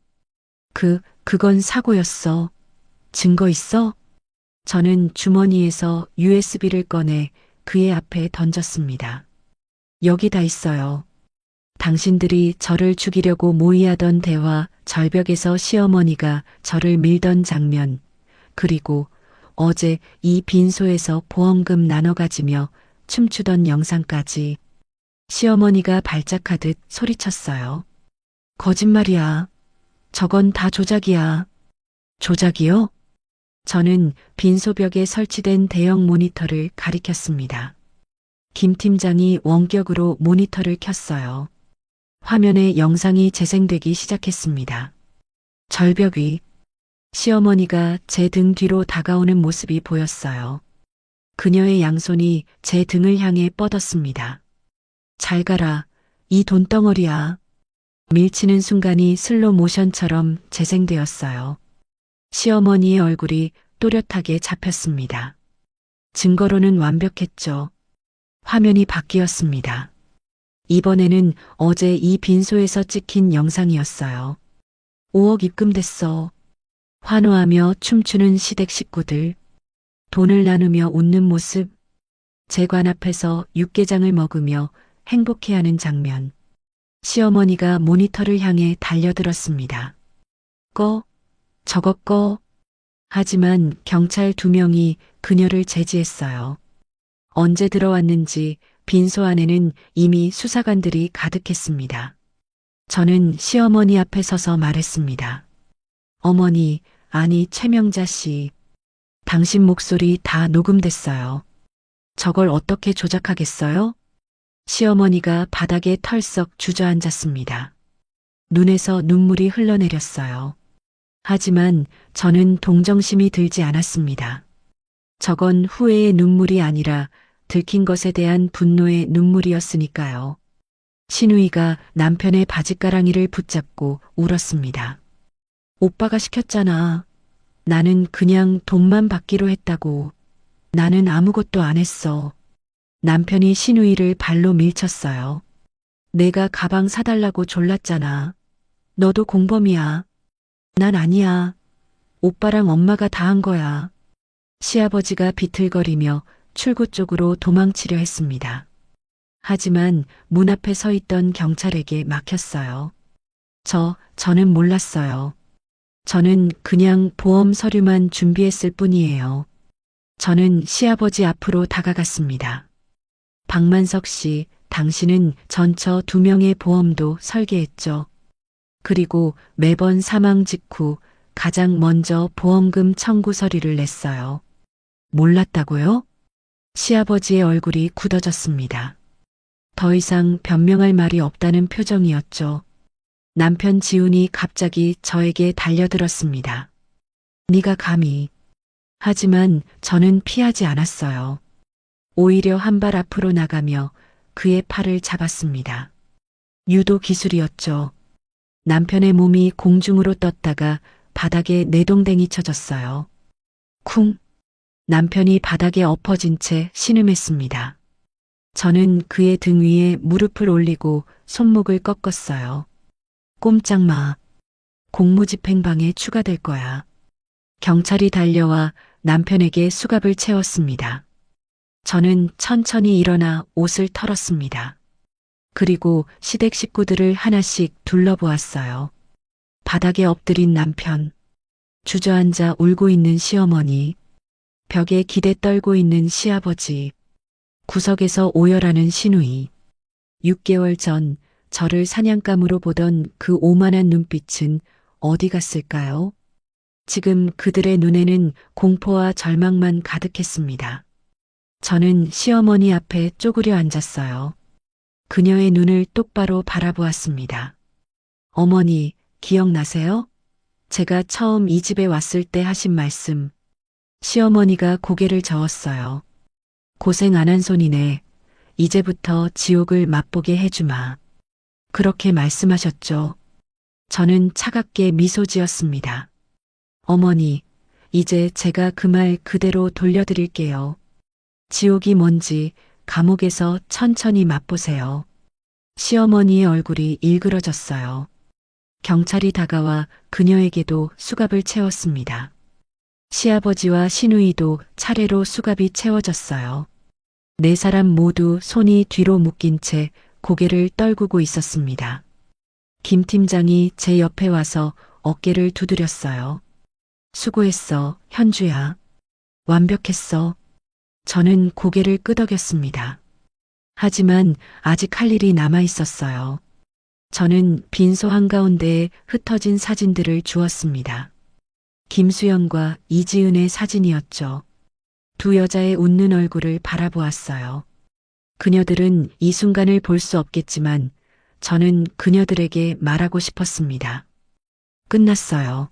그건 사고였어. 증거 있어? 저는 주머니에서 USB를 꺼내 그의 앞에 던졌습니다. 여기 다 있어요. 당신들이 저를 죽이려고 모의하던 대화, 절벽에서 시어머니가 저를 밀던 장면, 그리고 어제 이 빈소에서 보험금 나눠 가지며 춤추던 영상까지. 시어머니가 발작하듯 소리쳤어요. 거짓말이야. 저건 다 조작이야. 조작이요? 저는 빈소벽에 설치된 대형 모니터를 가리켰습니다. 김 팀장이 원격으로 모니터를 켰어요. 화면에 영상이 재생되기 시작했습니다. 절벽 위. 시어머니가 제 등 뒤로 다가오는 모습이 보였어요. 그녀의 양손이 제 등을 향해 뻗었습니다. 잘 가라, 이 돈덩어리야. 밀치는 순간이 슬로 모션처럼 재생되었어요. 시어머니의 얼굴이 또렷하게 잡혔습니다. 증거로는 완벽했죠. 화면이 바뀌었습니다. 이번에는 어제 이 빈소에서 찍힌 영상이었어요. 5억 입금됐어. 환호하며 춤추는 시댁 식구들. 돈을 나누며 웃는 모습. 재관 앞에서 육개장을 먹으며 행복해하는 장면. 시어머니가 모니터를 향해 달려들었습니다. 저거 꺼. 하지만 경찰 2명이 그녀를 제지했어요. 언제 들어왔는지 빈소 안에는 이미 수사관들이 가득했습니다. 저는 시어머니 앞에 서서 말했습니다. 어머니, 아니 최명자 씨. 당신 목소리 다 녹음됐어요. 저걸 어떻게 조작하겠어요? 시어머니가 바닥에 털썩 주저앉았습니다. 눈에서 눈물이 흘러내렸어요. 하지만 저는 동정심이 들지 않았습니다. 저건 후회의 눈물이 아니라 들킨 것에 대한 분노의 눈물이었으니까요. 신우이가 남편의 바짓가랑이를 붙잡고 울었습니다. 오빠가 시켰잖아. 나는 그냥 돈만 받기로 했다고. 나는 아무것도 안 했어. 남편이 신우이를 발로 밀쳤어요. 내가 가방 사달라고 졸랐잖아. 너도 공범이야. 난 아니야. 오빠랑 엄마가 다 한 거야. 시아버지가 비틀거리며 출구 쪽으로 도망치려 했습니다. 하지만 문 앞에 서 있던 경찰에게 막혔어요. 저는 몰랐어요. 저는 그냥 보험 서류만 준비했을 뿐이에요. 저는 시아버지 앞으로 다가갔습니다. 박만석 씨, 당신은 전처 2명의 보험도 설계했죠. 그리고 매번 사망 직후 가장 먼저 보험금 청구 서류를 냈어요. 몰랐다고요? 시아버지의 얼굴이 굳어졌습니다. 더 이상 변명할 말이 없다는 표정이었죠. 남편 지훈이 갑자기 저에게 달려들었습니다. 네가 감히. 하지만 저는 피하지 않았어요. 오히려 한 발 앞으로 나가며 그의 팔을 잡았습니다. 유도 기술이었죠. 남편의 몸이 공중으로 떴다가 바닥에 내동댕이 쳐졌어요. 쿵! 남편이 바닥에 엎어진 채 신음했습니다. 저는 그의 등 위에 무릎을 올리고 손목을 꺾었어요. 꼼짝 마. 공무집행방해 추가될 거야. 경찰이 달려와 남편에게 수갑을 채웠습니다. 저는 천천히 일어나 옷을 털었습니다. 그리고 시댁 식구들을 하나씩 둘러보았어요. 바닥에 엎드린 남편, 주저앉아 울고 있는 시어머니, 벽에 기대 떨고 있는 시아버지, 구석에서 오열하는 시누이. 6개월 전 저를 사냥감으로 보던 그 오만한 눈빛은 어디 갔을까요? 지금 그들의 눈에는 공포와 절망만 가득했습니다. 저는 시어머니 앞에 쪼그려 앉았어요. 그녀의 눈을 똑바로 바라보았습니다. 어머니, 기억나세요? 제가 처음 이 집에 왔을 때 하신 말씀. 시어머니가 고개를 저었어요. 고생 안 한 손이네. 이제부터 지옥을 맛보게 해주마. 그렇게 말씀하셨죠. 저는 차갑게 미소 지었습니다. 어머니, 이제 제가 그 말 그대로 돌려드릴게요. 지옥이 뭔지 감옥에서 천천히 맛보세요. 시어머니의 얼굴이 일그러졌어요. 경찰이 다가와 그녀에게도 수갑을 채웠습니다. 시아버지와 시누이도 차례로 수갑이 채워졌어요. 4사람 모두 손이 뒤로 묶인 채 고개를 떨구고 있었습니다. 김 팀장이 제 옆에 와서 어깨를 두드렸어요. 수고했어, 현주야. 완벽했어. 저는 고개를 끄덕였습니다. 하지만 아직 할 일이 남아 있었어요. 저는 빈소 한가운데에 흩어진 사진들을 주었습니다. 김수연과 이지은의 사진이었죠. 2 여자의 웃는 얼굴을 바라보았어요. 그녀들은 이 순간을 볼 수 없겠지만 저는 그녀들에게 말하고 싶었습니다. 끝났어요.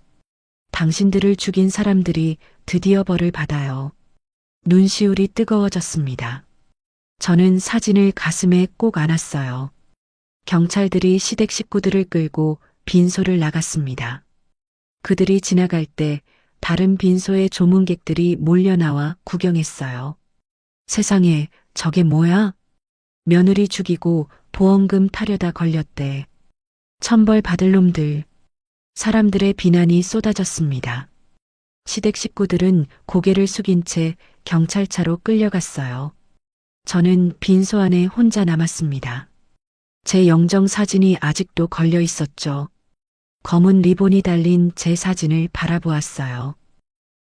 당신들을 죽인 사람들이 드디어 벌을 받아요. 눈시울이 뜨거워졌습니다. 저는 사진을 가슴에 꼭 안았어요. 경찰들이 시댁 식구들을 끌고 빈소를 나갔습니다. 그들이 지나갈 때 다른 빈소의 조문객들이 몰려나와 구경했어요. 세상에, 저게 뭐야? 며느리 죽이고 보험금 타려다 걸렸대. 천벌 받을 놈들. 사람들의 비난이 쏟아졌습니다. 시댁 식구들은 고개를 숙인 채 경찰차로 끌려갔어요. 저는 빈소 안에 혼자 남았습니다. 제 영정 사진이 아직도 걸려 있었죠. 검은 리본이 달린 제 사진을 바라보았어요.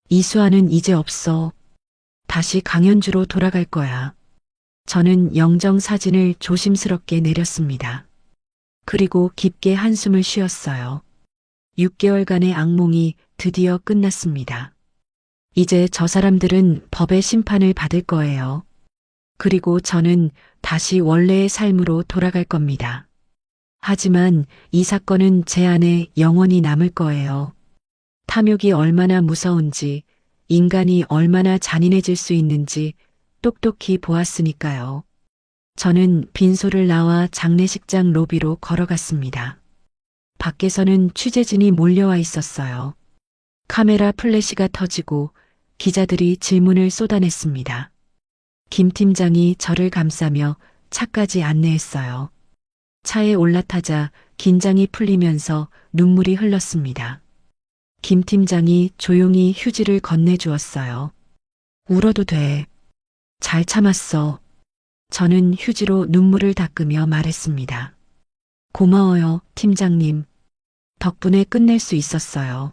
이수아는 이제 없어. 다시 강연주로 돌아갈 거야. 저는 영정 사진을 조심스럽게 내렸습니다. 그리고 깊게 한숨을 쉬었어요. 6개월간의 악몽이 드디어 끝났습니다. 이제 저 사람들은 법의 심판을 받을 거예요. 그리고 저는 다시 원래의 삶으로 돌아갈 겁니다. 하지만 이 사건은 제 안에 영원히 남을 거예요. 탐욕이 얼마나 무서운지, 인간이 얼마나 잔인해질 수 있는지 똑똑히 보았으니까요. 저는 빈소를 나와 장례식장 로비로 걸어갔습니다. 밖에서는 취재진이 몰려와 있었어요. 카메라 플래시가 터지고 기자들이 질문을 쏟아냈습니다. 김 팀장이 저를 감싸며 차까지 안내했어요. 차에 올라타자 긴장이 풀리면서 눈물이 흘렀습니다. 김 팀장이 조용히 휴지를 건네주었어요. 울어도 돼. 잘 참았어. 저는 휴지로 눈물을 닦으며 말했습니다. 고마워요, 팀장님. 덕분에 끝낼 수 있었어요.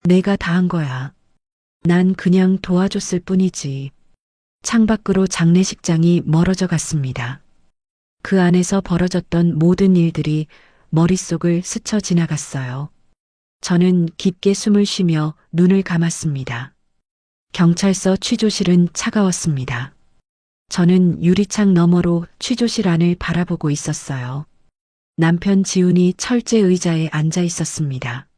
내가 다 한 거야. 난 그냥 도와줬을 뿐이지. 창밖으로 장례식장이 멀어져 갔습니다. 그 안에서 벌어졌던 모든 일들이 머릿속을 스쳐 지나갔어요. 저는 깊게 숨을 쉬며 눈을 감았습니다. 경찰서 취조실은 차가웠습니다. 저는 유리창 너머로 취조실 안을 바라보고 있었어요. 남편 지훈이 철제 의자에 앉아 있었습니다.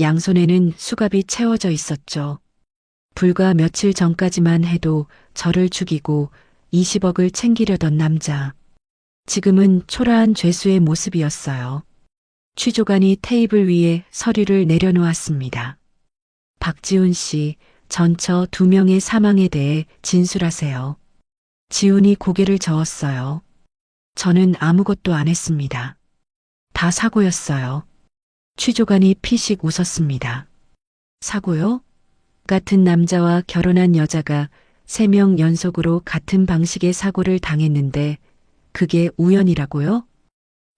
양손에는 수갑이 채워져 있었죠. 불과 며칠 전까지만 해도 저를 죽이고 20억을 챙기려던 남자. 지금은 초라한 죄수의 모습이었어요. 취조관이 테이블 위에 서류를 내려놓았습니다. 박지훈 씨, 전처 2명의 사망에 대해 진술하세요. 지훈이 고개를 저었어요. 저는 아무것도 안 했습니다. 다 사고였어요. 취조관이 피식 웃었습니다. 사고요? 같은 남자와 결혼한 여자가 3명 연속으로 같은 방식의 사고를 당했는데 그게 우연이라고요?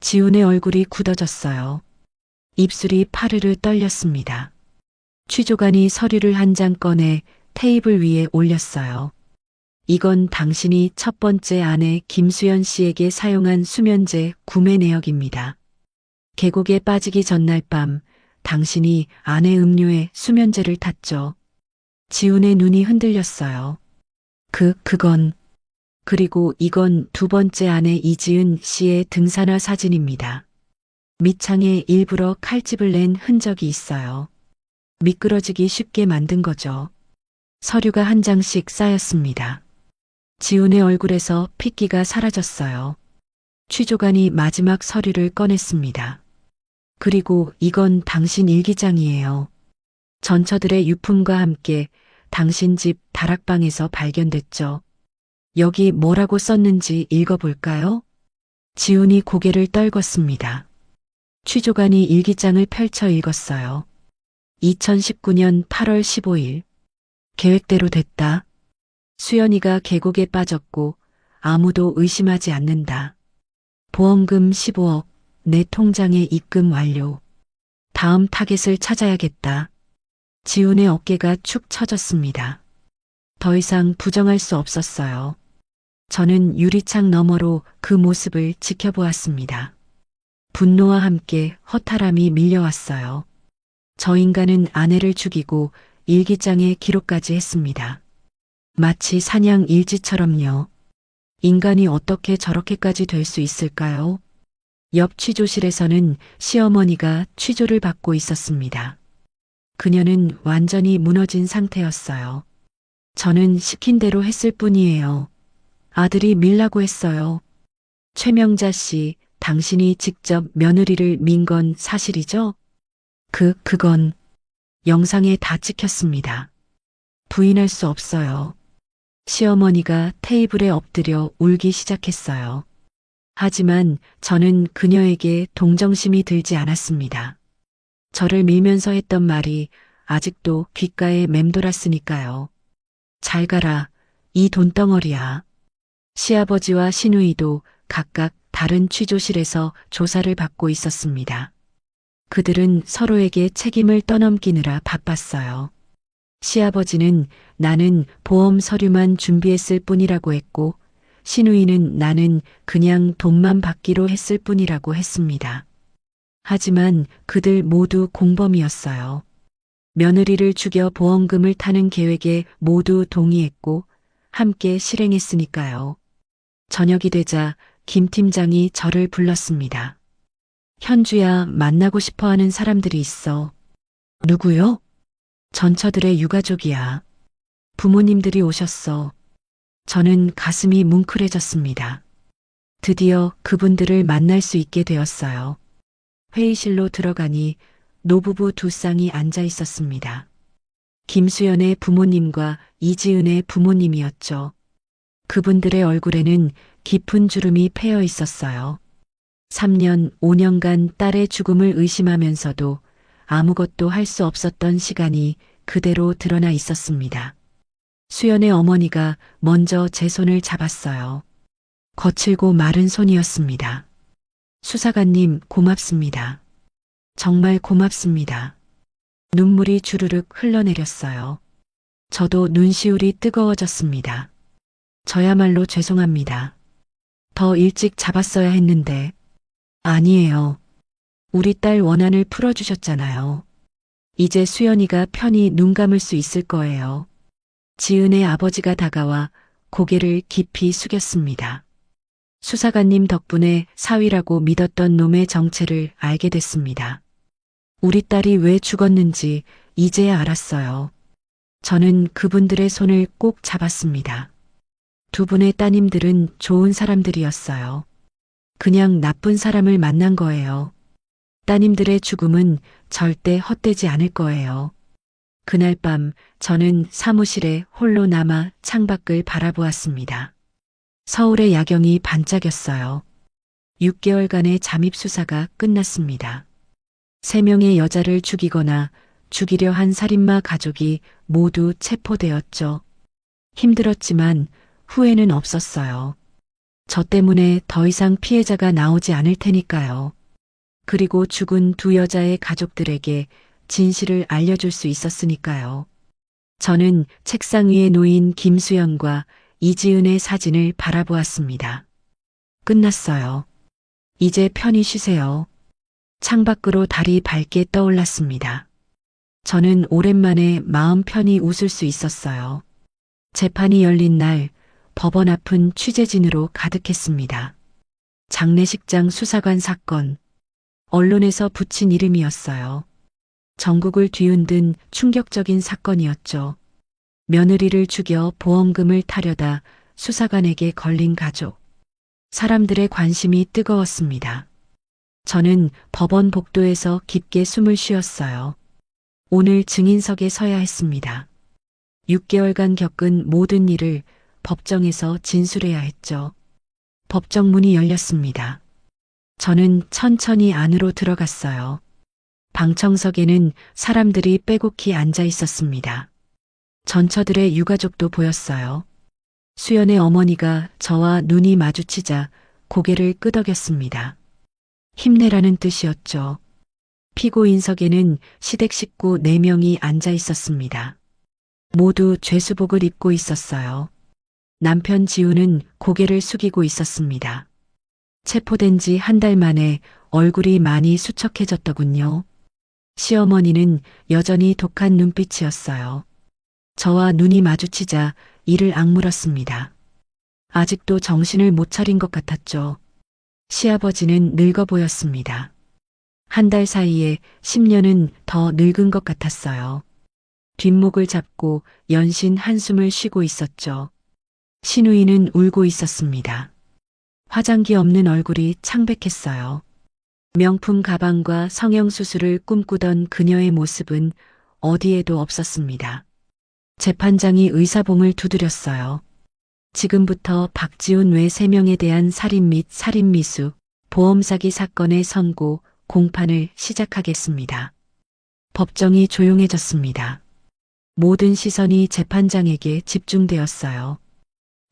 지훈의 얼굴이 굳어졌어요. 입술이 파르르 떨렸습니다. 취조관이 서류를 한 장 꺼내 테이블 위에 올렸어요. 이건 당신이 첫 번째 아내 김수연 씨에게 사용한 수면제 구매 내역입니다. 계곡에 빠지기 전날 밤 당신이 아내 음료에 수면제를 탔죠. 지훈의 눈이 흔들렸어요. 그건. 그리고 이건 두 번째 아내 이지은 씨의 등산화 사진입니다. 밑창에 일부러 칼집을 낸 흔적이 있어요. 미끄러지기 쉽게 만든 거죠. 서류가 한 장씩 쌓였습니다. 지훈의 얼굴에서 핏기가 사라졌어요. 취조관이 마지막 서류를 꺼냈습니다. 그리고 이건 당신 일기장이에요. 전처들의 유품과 함께 당신 집 다락방에서 발견됐죠. 여기 뭐라고 썼는지 읽어볼까요? 지훈이 고개를 떨궜습니다. 취조관이 일기장을 펼쳐 읽었어요. 2019년 8월 15일. 계획대로 됐다. 수연이가 계곡에 빠졌고 아무도 의심하지 않는다. 보험금 15억, 내 통장에 입금 완료. 다음 타겟을 찾아야겠다. 지훈의 어깨가 축 처졌습니다. 더 이상 부정할 수 없었어요. 저는 유리창 너머로 그 모습을 지켜보았습니다. 분노와 함께 허탈함이 밀려왔어요. 저 인간은 아내를 죽이고 일기장에 기록까지 했습니다. 마치 사냥 일지처럼요. 인간이 어떻게 저렇게까지 될 수 있을까요? 옆 취조실에서는 시어머니가 취조를 받고 있었습니다. 그녀는 완전히 무너진 상태였어요. 저는 시킨 대로 했을 뿐이에요. 아들이 밀라고 했어요. 최명자 씨, 당신이 직접 며느리를 민 건 사실이죠? 그건 영상에 다 찍혔습니다. 부인할 수 없어요. 시어머니가 테이블에 엎드려 울기 시작했어요. 하지만 저는 그녀에게 동정심이 들지 않았습니다. 저를 밀면서 했던 말이 아직도 귓가에 맴돌았으니까요. 잘 가라, 이 돈덩어리야. 시아버지와 시누이도 각각 다른 취조실에서 조사를 받고 있었습니다. 그들은 서로에게 책임을 떠넘기느라 바빴어요. 시아버지는 나는 보험 서류만 준비했을 뿐이라고 했고, 시누이는 나는 그냥 돈만 받기로 했을 뿐이라고 했습니다. 하지만 그들 모두 공범이었어요. 며느리를 죽여 보험금을 타는 계획에 모두 동의했고 함께 실행했으니까요. 저녁이 되자 김 팀장이 저를 불렀습니다. 현주야, 만나고 싶어 하는 사람들이 있어. 누구요? 전처들의 유가족이야. 부모님들이 오셨어. 저는 가슴이 뭉클해졌습니다. 드디어 그분들을 만날 수 있게 되었어요. 회의실로 들어가니 노부부 두 쌍이 앉아 있었습니다. 김수연의 부모님과 이지은의 부모님이었죠. 그분들의 얼굴에는 깊은 주름이 패여 있었어요. 3년, 5년간 딸의 죽음을 의심하면서도 아무것도 할 수 없었던 시간이 그대로 드러나 있었습니다. 수연의 어머니가 먼저 제 손을 잡았어요. 거칠고 마른 손이었습니다. 수사관님, 고맙습니다. 정말 고맙습니다. 눈물이 주르륵 흘러내렸어요. 저도 눈시울이 뜨거워졌습니다. 저야말로 죄송합니다. 더 일찍 잡았어야 했는데. 아니에요. 우리 딸 원한을 풀어주셨잖아요. 이제 수연이가 편히 눈 감을 수 있을 거예요. 지은의 아버지가 다가와 고개를 깊이 숙였습니다. 수사관님 덕분에 사위라고 믿었던 놈의 정체를 알게 됐습니다. 우리 딸이 왜 죽었는지 이제야 알았어요. 저는 그분들의 손을 꼭 잡았습니다. 두 분의 따님들은 좋은 사람들이었어요. 그냥 나쁜 사람을 만난 거예요. 따님들의 죽음은 절대 헛되지 않을 거예요. 그날 밤 저는 사무실에 홀로 남아 창밖을 바라보았습니다. 서울의 야경이 반짝였어요. 6개월간의 잠입 수사가 끝났습니다. 3명의 여자를 죽이거나 죽이려 한 살인마 가족이 모두 체포되었죠. 힘들었지만 후회는 없었어요. 저 때문에 더 이상 피해자가 나오지 않을 테니까요. 그리고 죽은 두 여자의 가족들에게 진실을 알려줄 수 있었으니까요. 저는 책상 위에 놓인 김수연과 이지은의 사진을 바라보았습니다. 끝났어요. 이제 편히 쉬세요. 창밖으로 달이 밝게 떠올랐습니다. 저는 오랜만에 마음 편히 웃을 수 있었어요. 재판이 열린 날 법원 앞은 취재진으로 가득했습니다. 장례식장 수사관 사건, 언론에서 붙인 이름이었어요. 전국을 뒤흔든 충격적인 사건이었죠. 며느리를 죽여 보험금을 타려다 수사관에게 걸린 가족. 사람들의 관심이 뜨거웠습니다. 저는 법원 복도에서 깊게 숨을 쉬었어요. 오늘 증인석에 서야 했습니다. 6개월간 겪은 모든 일을 법정에서 진술해야 했죠. 법정 문이 열렸습니다. 저는 천천히 안으로 들어갔어요. 방청석에는 사람들이 빼곡히 앉아 있었습니다. 전처들의 유가족도 보였어요. 수연의 어머니가 저와 눈이 마주치자 고개를 끄덕였습니다. 힘내라는 뜻이었죠. 피고인석에는 시댁 식구 4명이 앉아 있었습니다. 모두 죄수복을 입고 있었어요. 남편 지우는 고개를 숙이고 있었습니다. 체포된 지 한 달 만에 얼굴이 많이 수척해졌더군요. 시어머니는 여전히 독한 눈빛이었어요. 저와 눈이 마주치자 이를 악물었습니다. 아직도 정신을 못 차린 것 같았죠. 시아버지는 늙어 보였습니다. 한 달 사이에 10년은 더 늙은 것 같았어요. 뒷목을 잡고 연신 한숨을 쉬고 있었죠. 신우이는 울고 있었습니다. 화장기 없는 얼굴이 창백했어요. 명품 가방과 성형수술을 꿈꾸던 그녀의 모습은 어디에도 없었습니다. 재판장이 의사봉을 두드렸어요. 지금부터 박지훈 외 3명에 대한 살인 및 살인미수, 보험사기 사건의 선고, 공판을 시작하겠습니다. 법정이 조용해졌습니다. 모든 시선이 재판장에게 집중되었어요.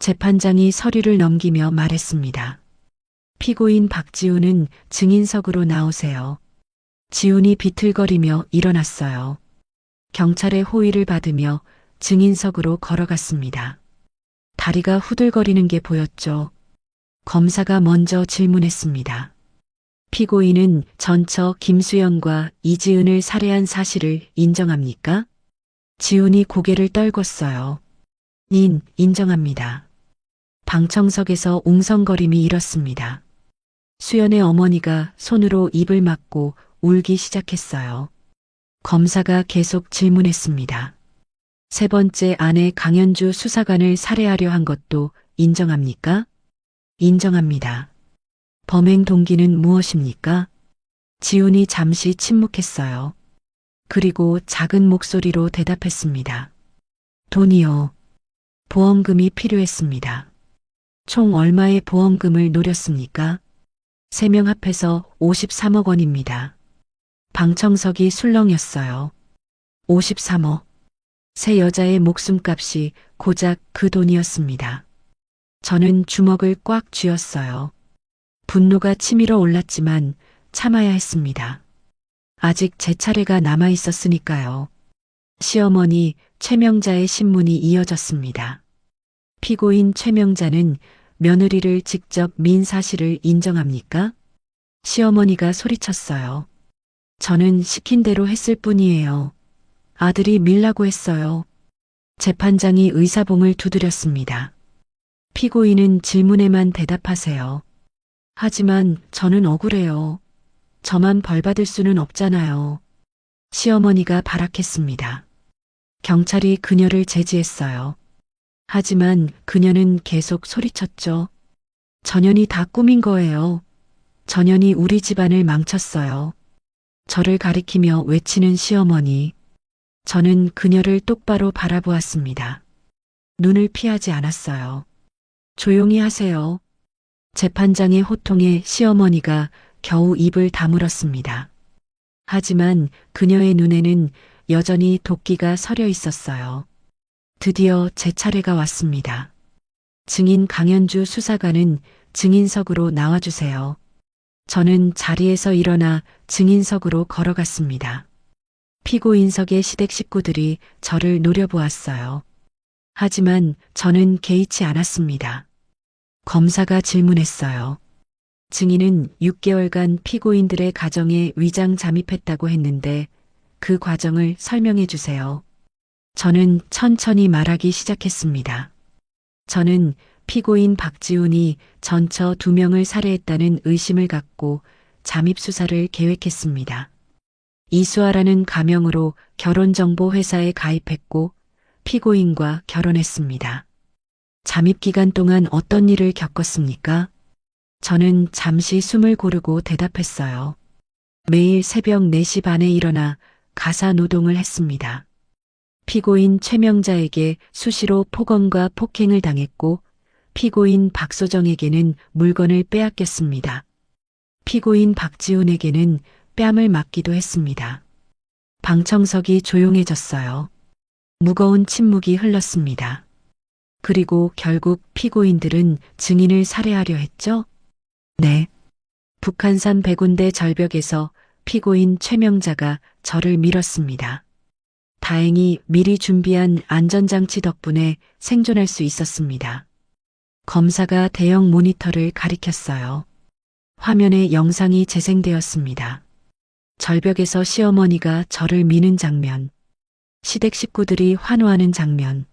재판장이 서류를 넘기며 말했습니다. 피고인 박지훈은 증인석으로 나오세요. 지훈이 비틀거리며 일어났어요. 경찰의 호의를 받으며 증인석으로 걸어갔습니다. 다리가 후들거리는 게 보였죠. 검사가 먼저 질문했습니다. 피고인은 전처 김수연과 이지은을 살해한 사실을 인정합니까? 지훈이 고개를 떨궜어요. 인정합니다. 방청석에서 웅성거림이 일었습니다. 수연의 어머니가 손으로 입을 막고 울기 시작했어요. 검사가 계속 질문했습니다. 세 번째 아내 강현주 수사관을 살해하려 한 것도 인정합니까? 인정합니다. 범행 동기는 무엇입니까? 지훈이 잠시 침묵했어요. 그리고 작은 목소리로 대답했습니다. 돈이요. 보험금이 필요했습니다. 총 얼마의 보험금을 노렸습니까? 3명 합해서 53억 원입니다. 방청석이 술렁였어요. 53억. 세 여자의 목숨값이 고작 그 돈이었습니다. 저는 주먹을 꽉 쥐었어요. 분노가 치밀어 올랐지만 참아야 했습니다. 아직 제 차례가 남아 있었으니까요. 시어머니 최명자의 신문이 이어졌습니다. 피고인 최명자는 며느리를 직접 민 사실을 인정합니까? 시어머니가 소리쳤어요. 저는 시킨 대로 했을 뿐이에요. 아들이 밀라고 했어요. 재판장이 의사봉을 두드렸습니다. 피고인은 질문에만 대답하세요. 하지만 저는 억울해요. 저만 벌받을 수는 없잖아요. 시어머니가 발악했습니다. 경찰이 그녀를 제지했어요. 하지만 그녀는 계속 소리쳤죠. 전현이 다 꾸민 거예요. 전현이 우리 집안을 망쳤어요. 저를 가리키며 외치는 시어머니. 저는 그녀를 똑바로 바라보았습니다. 눈을 피하지 않았어요. 조용히 하세요. 재판장의 호통에 시어머니가 겨우 입을 다물었습니다. 하지만 그녀의 눈에는 여전히 도끼가 서려 있었어요. 드디어 제 차례가 왔습니다. 증인 강현주 수사관은 증인석으로 나와주세요. 저는 자리에서 일어나 증인석으로 걸어갔습니다. 피고인석의 시댁 식구들이 저를 노려보았어요. 하지만 저는 개의치 않았습니다. 검사가 질문했어요. 증인은 6개월간 피고인들의 가정에 위장 잠입했다고 했는데 그 과정을 설명해 주세요. 저는 천천히 말하기 시작했습니다. 저는 피고인 박지훈이 전처 2명을 살해했다는 의심을 갖고 잠입 수사를 계획했습니다. 이수아라는 가명으로 결혼정보회사에 가입했고 피고인과 결혼했습니다. 잠입 기간 동안 어떤 일을 겪었습니까? 저는 잠시 숨을 고르고 대답했어요. 매일 새벽 4시 반에 일어나 가사 노동을 했습니다. 피고인 최명자에게 수시로 폭언과 폭행을 당했고 피고인 박소정에게는 물건을 빼앗겼습니다. 피고인 박지훈에게는 뺨을 맞기도 했습니다. 방청석이 조용해졌어요. 무거운 침묵이 흘렀습니다. 그리고 결국 피고인들은 증인을 살해하려 했죠? 네. 북한산 백운대 절벽에서 피고인 최명자가 저를 밀었습니다. 다행히 미리 준비한 안전장치 덕분에 생존할 수 있었습니다. 검사가 대형 모니터를 가리켰어요. 화면에 영상이 재생되었습니다. 절벽에서 시어머니가 저를 미는 장면, 시댁 식구들이 환호하는 장면,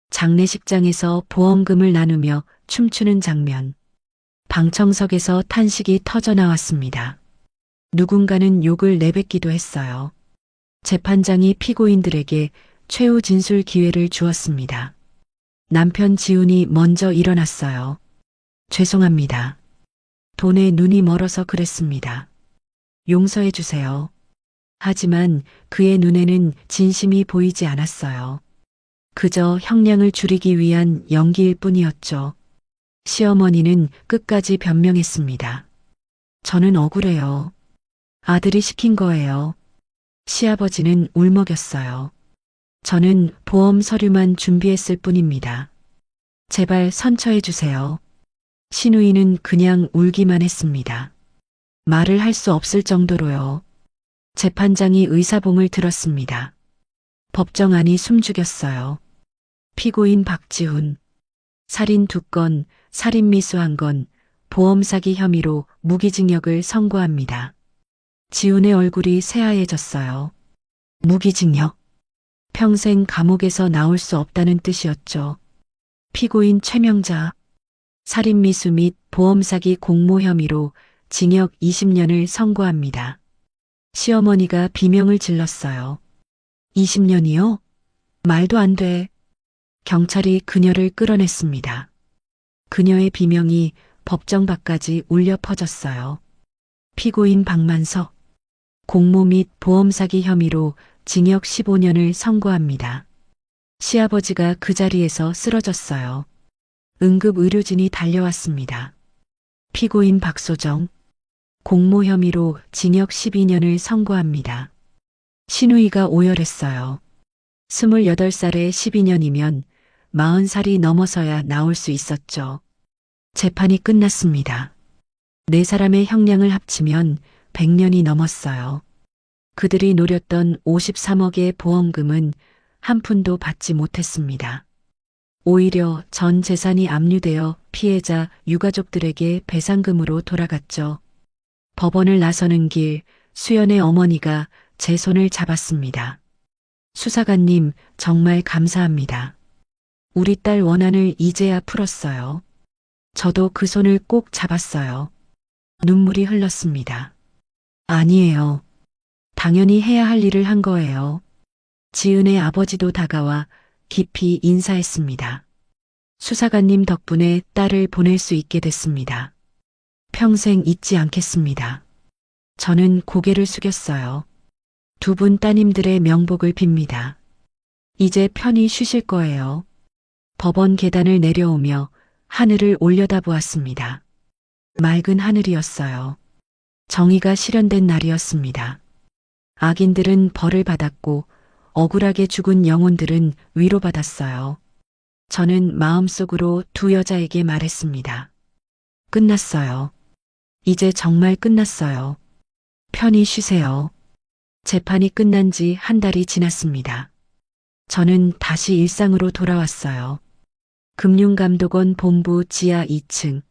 장례식장에서 보험금을 나누며 춤추는 장면, 방청석에서 탄식이 터져나왔습니다. 누군가는 욕을 내뱉기도 했어요. 재판장이 피고인들에게 최후 진술 기회를 주었습니다. 남편 지훈이 먼저 일어났어요. 죄송합니다. 돈에 눈이 멀어서 그랬습니다. 용서해 주세요. 하지만 그의 눈에는 진심이 보이지 않았어요. 그저 형량을 줄이기 위한 연기일 뿐이었죠. 시어머니는 끝까지 변명했습니다. 저는 억울해요. 아들이 시킨 거예요. 시아버지는 울먹였어요. 저는 보험 서류만 준비했을 뿐입니다. 제발 선처해 주세요. 신우이는 그냥 울기만 했습니다. 말을 할 수 없을 정도로요. 재판장이 의사봉을 들었습니다. 법정안이 숨죽였어요. 피고인 박지훈, 살인 2건, 살인미수 1건, 보험 사기 혐의로 무기징역을 선고합니다. 지훈의 얼굴이 새하얘졌어요. 무기징역. 평생 감옥에서 나올 수 없다는 뜻이었죠. 피고인 최명자, 살인미수 및 보험 사기 공모 혐의로 징역 20년을 선고합니다. 시어머니가 비명을 질렀어요. 20년이요? 말도 안 돼. 경찰이 그녀를 끌어냈습니다. 그녀의 비명이 법정 밖까지 울려 퍼졌어요. 피고인 박만석, 공모 및 보험 사기 혐의로 징역 15년을 선고합니다. 시아버지가 그 자리에서 쓰러졌어요. 응급의료진이 달려왔습니다. 피고인 박소정, 공모 혐의로 징역 12년을 선고합니다. 신우이가 오열했어요. 28살에 12년이면 40살이 넘어서야 나올 수 있었죠. 재판이 끝났습니다. 네 사람의 형량을 합치면 100년이 넘었어요. 그들이 노렸던 53억의 보험금은 한 푼도 받지 못했습니다. 오히려 전 재산이 압류되어 피해자 유가족들에게 배상금으로 돌아갔죠. 법원을 나서는 길 수연의 어머니가 제 손을 잡았습니다. 수사관님, 정말 감사합니다. 우리 딸 원한을 이제야 풀었어요. 저도 그 손을 꼭 잡았어요. 눈물이 흘렀습니다. 아니에요. 당연히 해야 할 일을 한 거예요. 지은의 아버지도 다가와 깊이 인사했습니다. 수사관님 덕분에 딸을 보낼 수 있게 됐습니다. 평생 잊지 않겠습니다. 저는 고개를 숙였어요. 두 분 따님들의 명복을 빕니다. 이제 편히 쉬실 거예요. 법원 계단을 내려오며 하늘을 올려다보았습니다. 맑은 하늘이었어요. 정의가 실현된 날이었습니다. 악인들은 벌을 받았고 억울하게 죽은 영혼들은 위로받았어요. 저는 마음속으로 두 여자에게 말했습니다. 끝났어요. 이제 정말 끝났어요. 편히 쉬세요. 재판이 끝난 지 한 달이 지났습니다. 저는 다시 일상으로 돌아왔어요. 금융감독원 본부 지하 2층,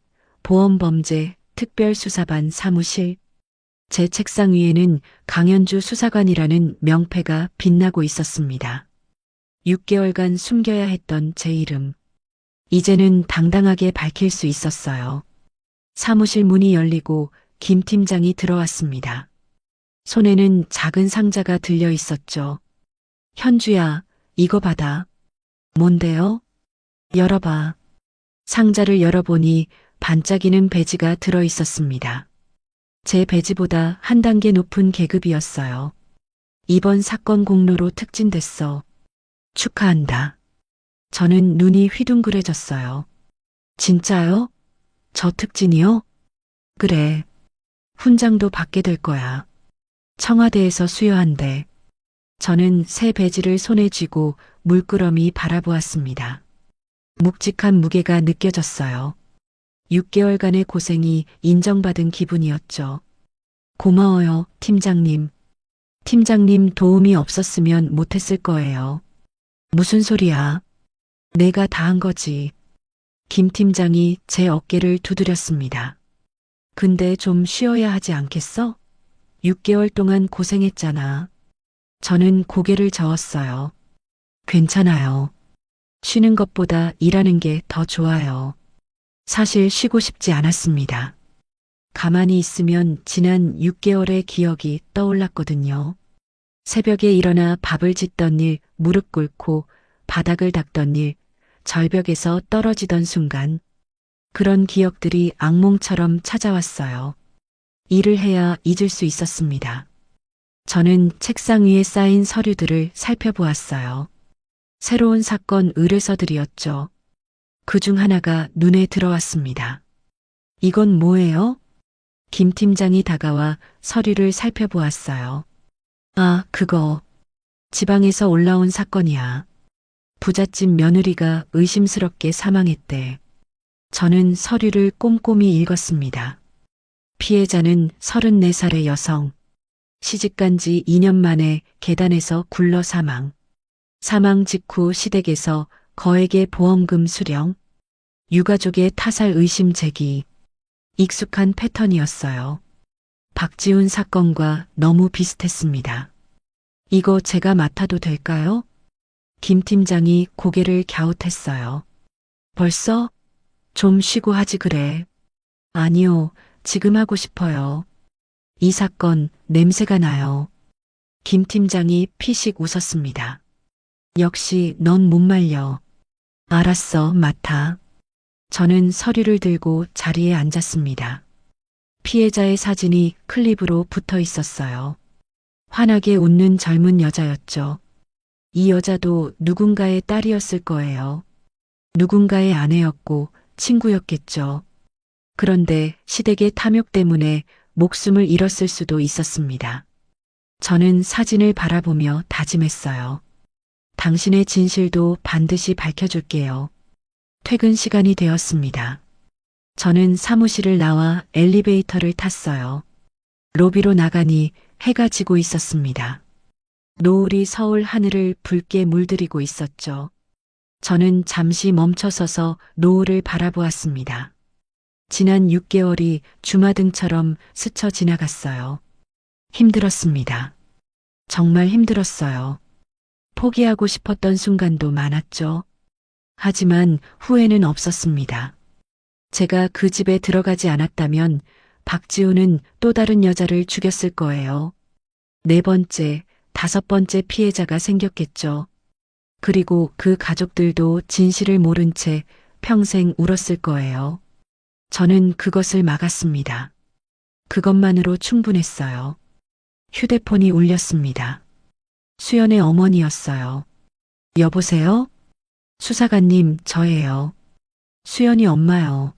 보험범죄 특별수사반 사무실. 제 책상 위에는 강현주 수사관이라는 명패가 빛나고 있었습니다. 6개월간 숨겨야 했던 제 이름. 이제는 당당하게 밝힐 수 있었어요. 사무실 문이 열리고 김 팀장이 들어왔습니다. 손에는 작은 상자가 들려 있었죠. 현주야, 이거 받아. 뭔데요? 열어봐. 상자를 열어보니 반짝이는 배지가 들어 있었습니다. 제 배지보다 한 단계 높은 계급이었어요. 이번 사건 공로로 특진됐어. 축하한다. 저는 눈이 휘둥그레졌어요. 진짜요? 저 특진이요? 그래. 훈장도 받게 될 거야. 청와대에서 수여한대. 저는 새 배지를 손에 쥐고 물끄러미 바라보았습니다. 묵직한 무게가 느껴졌어요. 6개월간의 고생이 인정받은 기분이었죠. 고마워요, 팀장님. 팀장님 도움이 없었으면 못했을 거예요. 무슨 소리야? 내가 다 한 거지. 김 팀장이 제 어깨를 두드렸습니다. 근데 좀 쉬어야 하지 않겠어? 6개월 동안 고생했잖아. 저는 고개를 저었어요. 괜찮아요. 쉬는 것보다 일하는 게 더 좋아요. 사실 쉬고 싶지 않았습니다. 가만히 있으면 지난 6개월의 기억이 떠올랐거든요. 새벽에 일어나 밥을 짓던 일, 무릎 꿇고 바닥을 닦던 일, 절벽에서 떨어지던 순간, 그런 기억들이 악몽처럼 찾아왔어요. 일을 해야 잊을 수 있었습니다. 저는 책상 위에 쌓인 서류들을 살펴보았어요. 새로운 사건 의뢰서들이었죠. 그중 하나가 눈에 들어왔습니다. 이건 뭐예요? 김 팀장이 다가와 서류를 살펴보았어요. 아, 그거. 지방에서 올라온 사건이야. 부잣집 며느리가 의심스럽게 사망했대. 저는 서류를 꼼꼼히 읽었습니다. 피해자는 34살의 여성. 시집간 지 2년 만에 계단에서 굴러 사망. 사망 직후 시댁에서 거액의 보험금 수령. 유가족의 타살 의심 제기. 익숙한 패턴이었어요. 박지훈 사건과 너무 비슷했습니다. 이거 제가 맡아도 될까요? 김 팀장이 고개를 갸웃했어요. 벌써? 좀 쉬고 하지 그래. 아니요, 지금 하고 싶어요. 이 사건 냄새가 나요. 김 팀장이 피식 웃었습니다. 역시 넌 못 말려. 알았어, 맡아. 저는 서류를 들고 자리에 앉았습니다. 피해자의 사진이 클립으로 붙어 있었어요. 환하게 웃는 젊은 여자였죠. 이 여자도 누군가의 딸이었을 거예요. 누군가의 아내였고 친구였겠죠. 그런데 시댁의 탐욕 때문에 목숨을 잃었을 수도 있었습니다. 저는 사진을 바라보며 다짐했어요. 당신의 진실도 반드시 밝혀줄게요. 퇴근 시간이 되었습니다. 저는 사무실을 나와 엘리베이터를 탔어요. 로비로 나가니 해가 지고 있었습니다. 노을이 서울 하늘을 붉게 물들이고 있었죠. 저는 잠시 멈춰서서 노을을 바라보았습니다. 지난 6개월이 주마등처럼 스쳐 지나갔어요. 힘들었습니다. 정말 힘들었어요. 포기하고 싶었던 순간도 많았죠. 하지만 후회는 없었습니다. 제가 그 집에 들어가지 않았다면 박지우는 또 다른 여자를 죽였을 거예요. 4번째, 5번째 피해자가 생겼겠죠. 그리고 그 가족들도 진실을 모른 채 평생 울었을 거예요. 저는 그것을 막았습니다. 그것만으로 충분했어요. 휴대폰이 울렸습니다. 수연의 어머니였어요. 여보세요? 수사관님, 저예요. 수연이 엄마요.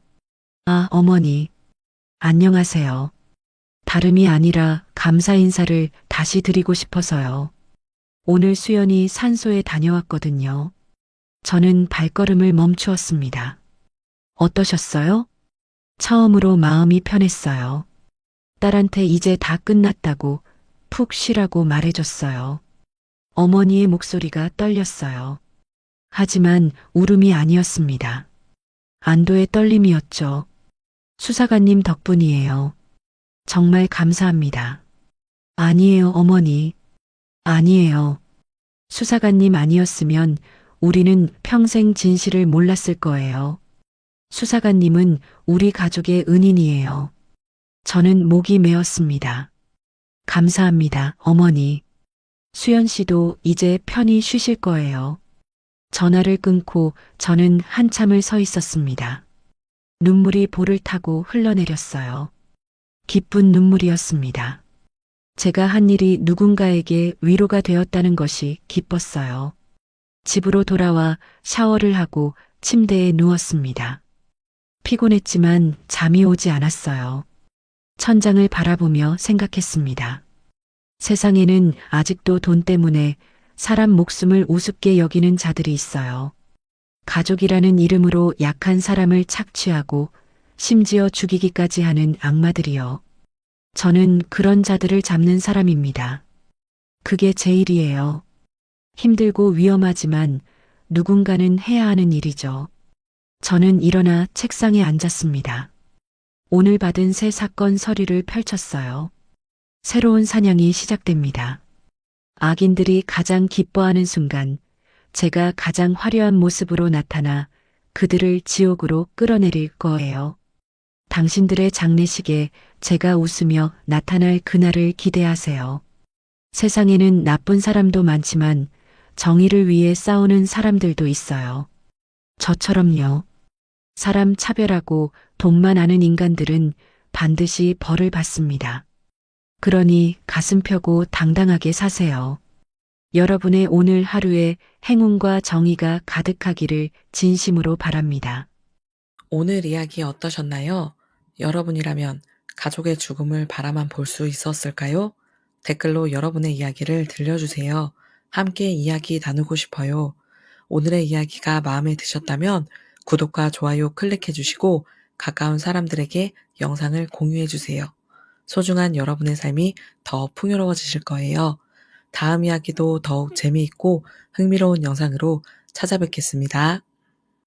아, 어머니. 안녕하세요. 다름이 아니라 감사 인사를 다시 드리고 싶어서요. 오늘 수연이 산소에 다녀왔거든요. 저는 발걸음을 멈추었습니다. 어떠셨어요? 처음으로 마음이 편했어요. 딸한테 이제 다 끝났다고 푹 쉬라고 말해줬어요. 어머니의 목소리가 떨렸어요. 하지만 울음이 아니었습니다. 안도의 떨림이었죠. 수사관님 덕분이에요. 정말 감사합니다. 아니에요, 어머니. 아니에요. 수사관님 아니었으면 우리는 평생 진실을 몰랐을 거예요. 수사관님은 우리 가족의 은인이에요. 저는 목이 메었습니다. 감사합니다, 어머니. 수연 씨도 이제 편히 쉬실 거예요. 전화를 끊고 저는 한참을 서 있었습니다. 눈물이 볼을 타고 흘러내렸어요. 기쁜 눈물이었습니다. 제가 한 일이 누군가에게 위로가 되었다는 것이 기뻤어요. 집으로 돌아와 샤워를 하고 침대에 누웠습니다. 피곤했지만 잠이 오지 않았어요. 천장을 바라보며 생각했습니다. 세상에는 아직도 돈 때문에 사람 목숨을 우습게 여기는 자들이 있어요. 가족이라는 이름으로 약한 사람을 착취하고 심지어 죽이기까지 하는 악마들이요. 저는 그런 자들을 잡는 사람입니다. 그게 제 일이에요. 힘들고 위험하지만 누군가는 해야 하는 일이죠. 저는 일어나 책상에 앉았습니다. 오늘 받은 새 사건 서류를 펼쳤어요. 새로운 사냥이 시작됩니다. 악인들이 가장 기뻐하는 순간 제가 가장 화려한 모습으로 나타나 그들을 지옥으로 끌어내릴 거예요. 당신들의 장례식에 제가 웃으며 나타날 그날을 기대하세요. 세상에는 나쁜 사람도 많지만 정의를 위해 싸우는 사람들도 있어요. 저처럼요. 사람 차별하고 돈만 아는 인간들은 반드시 벌을 받습니다. 그러니 가슴 펴고 당당하게 사세요. 여러분의 오늘 하루에 행운과 정의가 가득하기를 진심으로 바랍니다. 오늘 이야기 어떠셨나요? 여러분이라면 가족의 죽음을 바라만 볼 수 있었을까요? 댓글로 여러분의 이야기를 들려주세요. 함께 이야기 나누고 싶어요. 오늘의 이야기가 마음에 드셨다면 구독과 좋아요 클릭해주시고 가까운 사람들에게 영상을 공유해주세요. 소중한 여러분의 삶이 더 풍요로워지실 거예요. 다음 이야기도 더욱 재미있고 흥미로운 영상으로 찾아뵙겠습니다.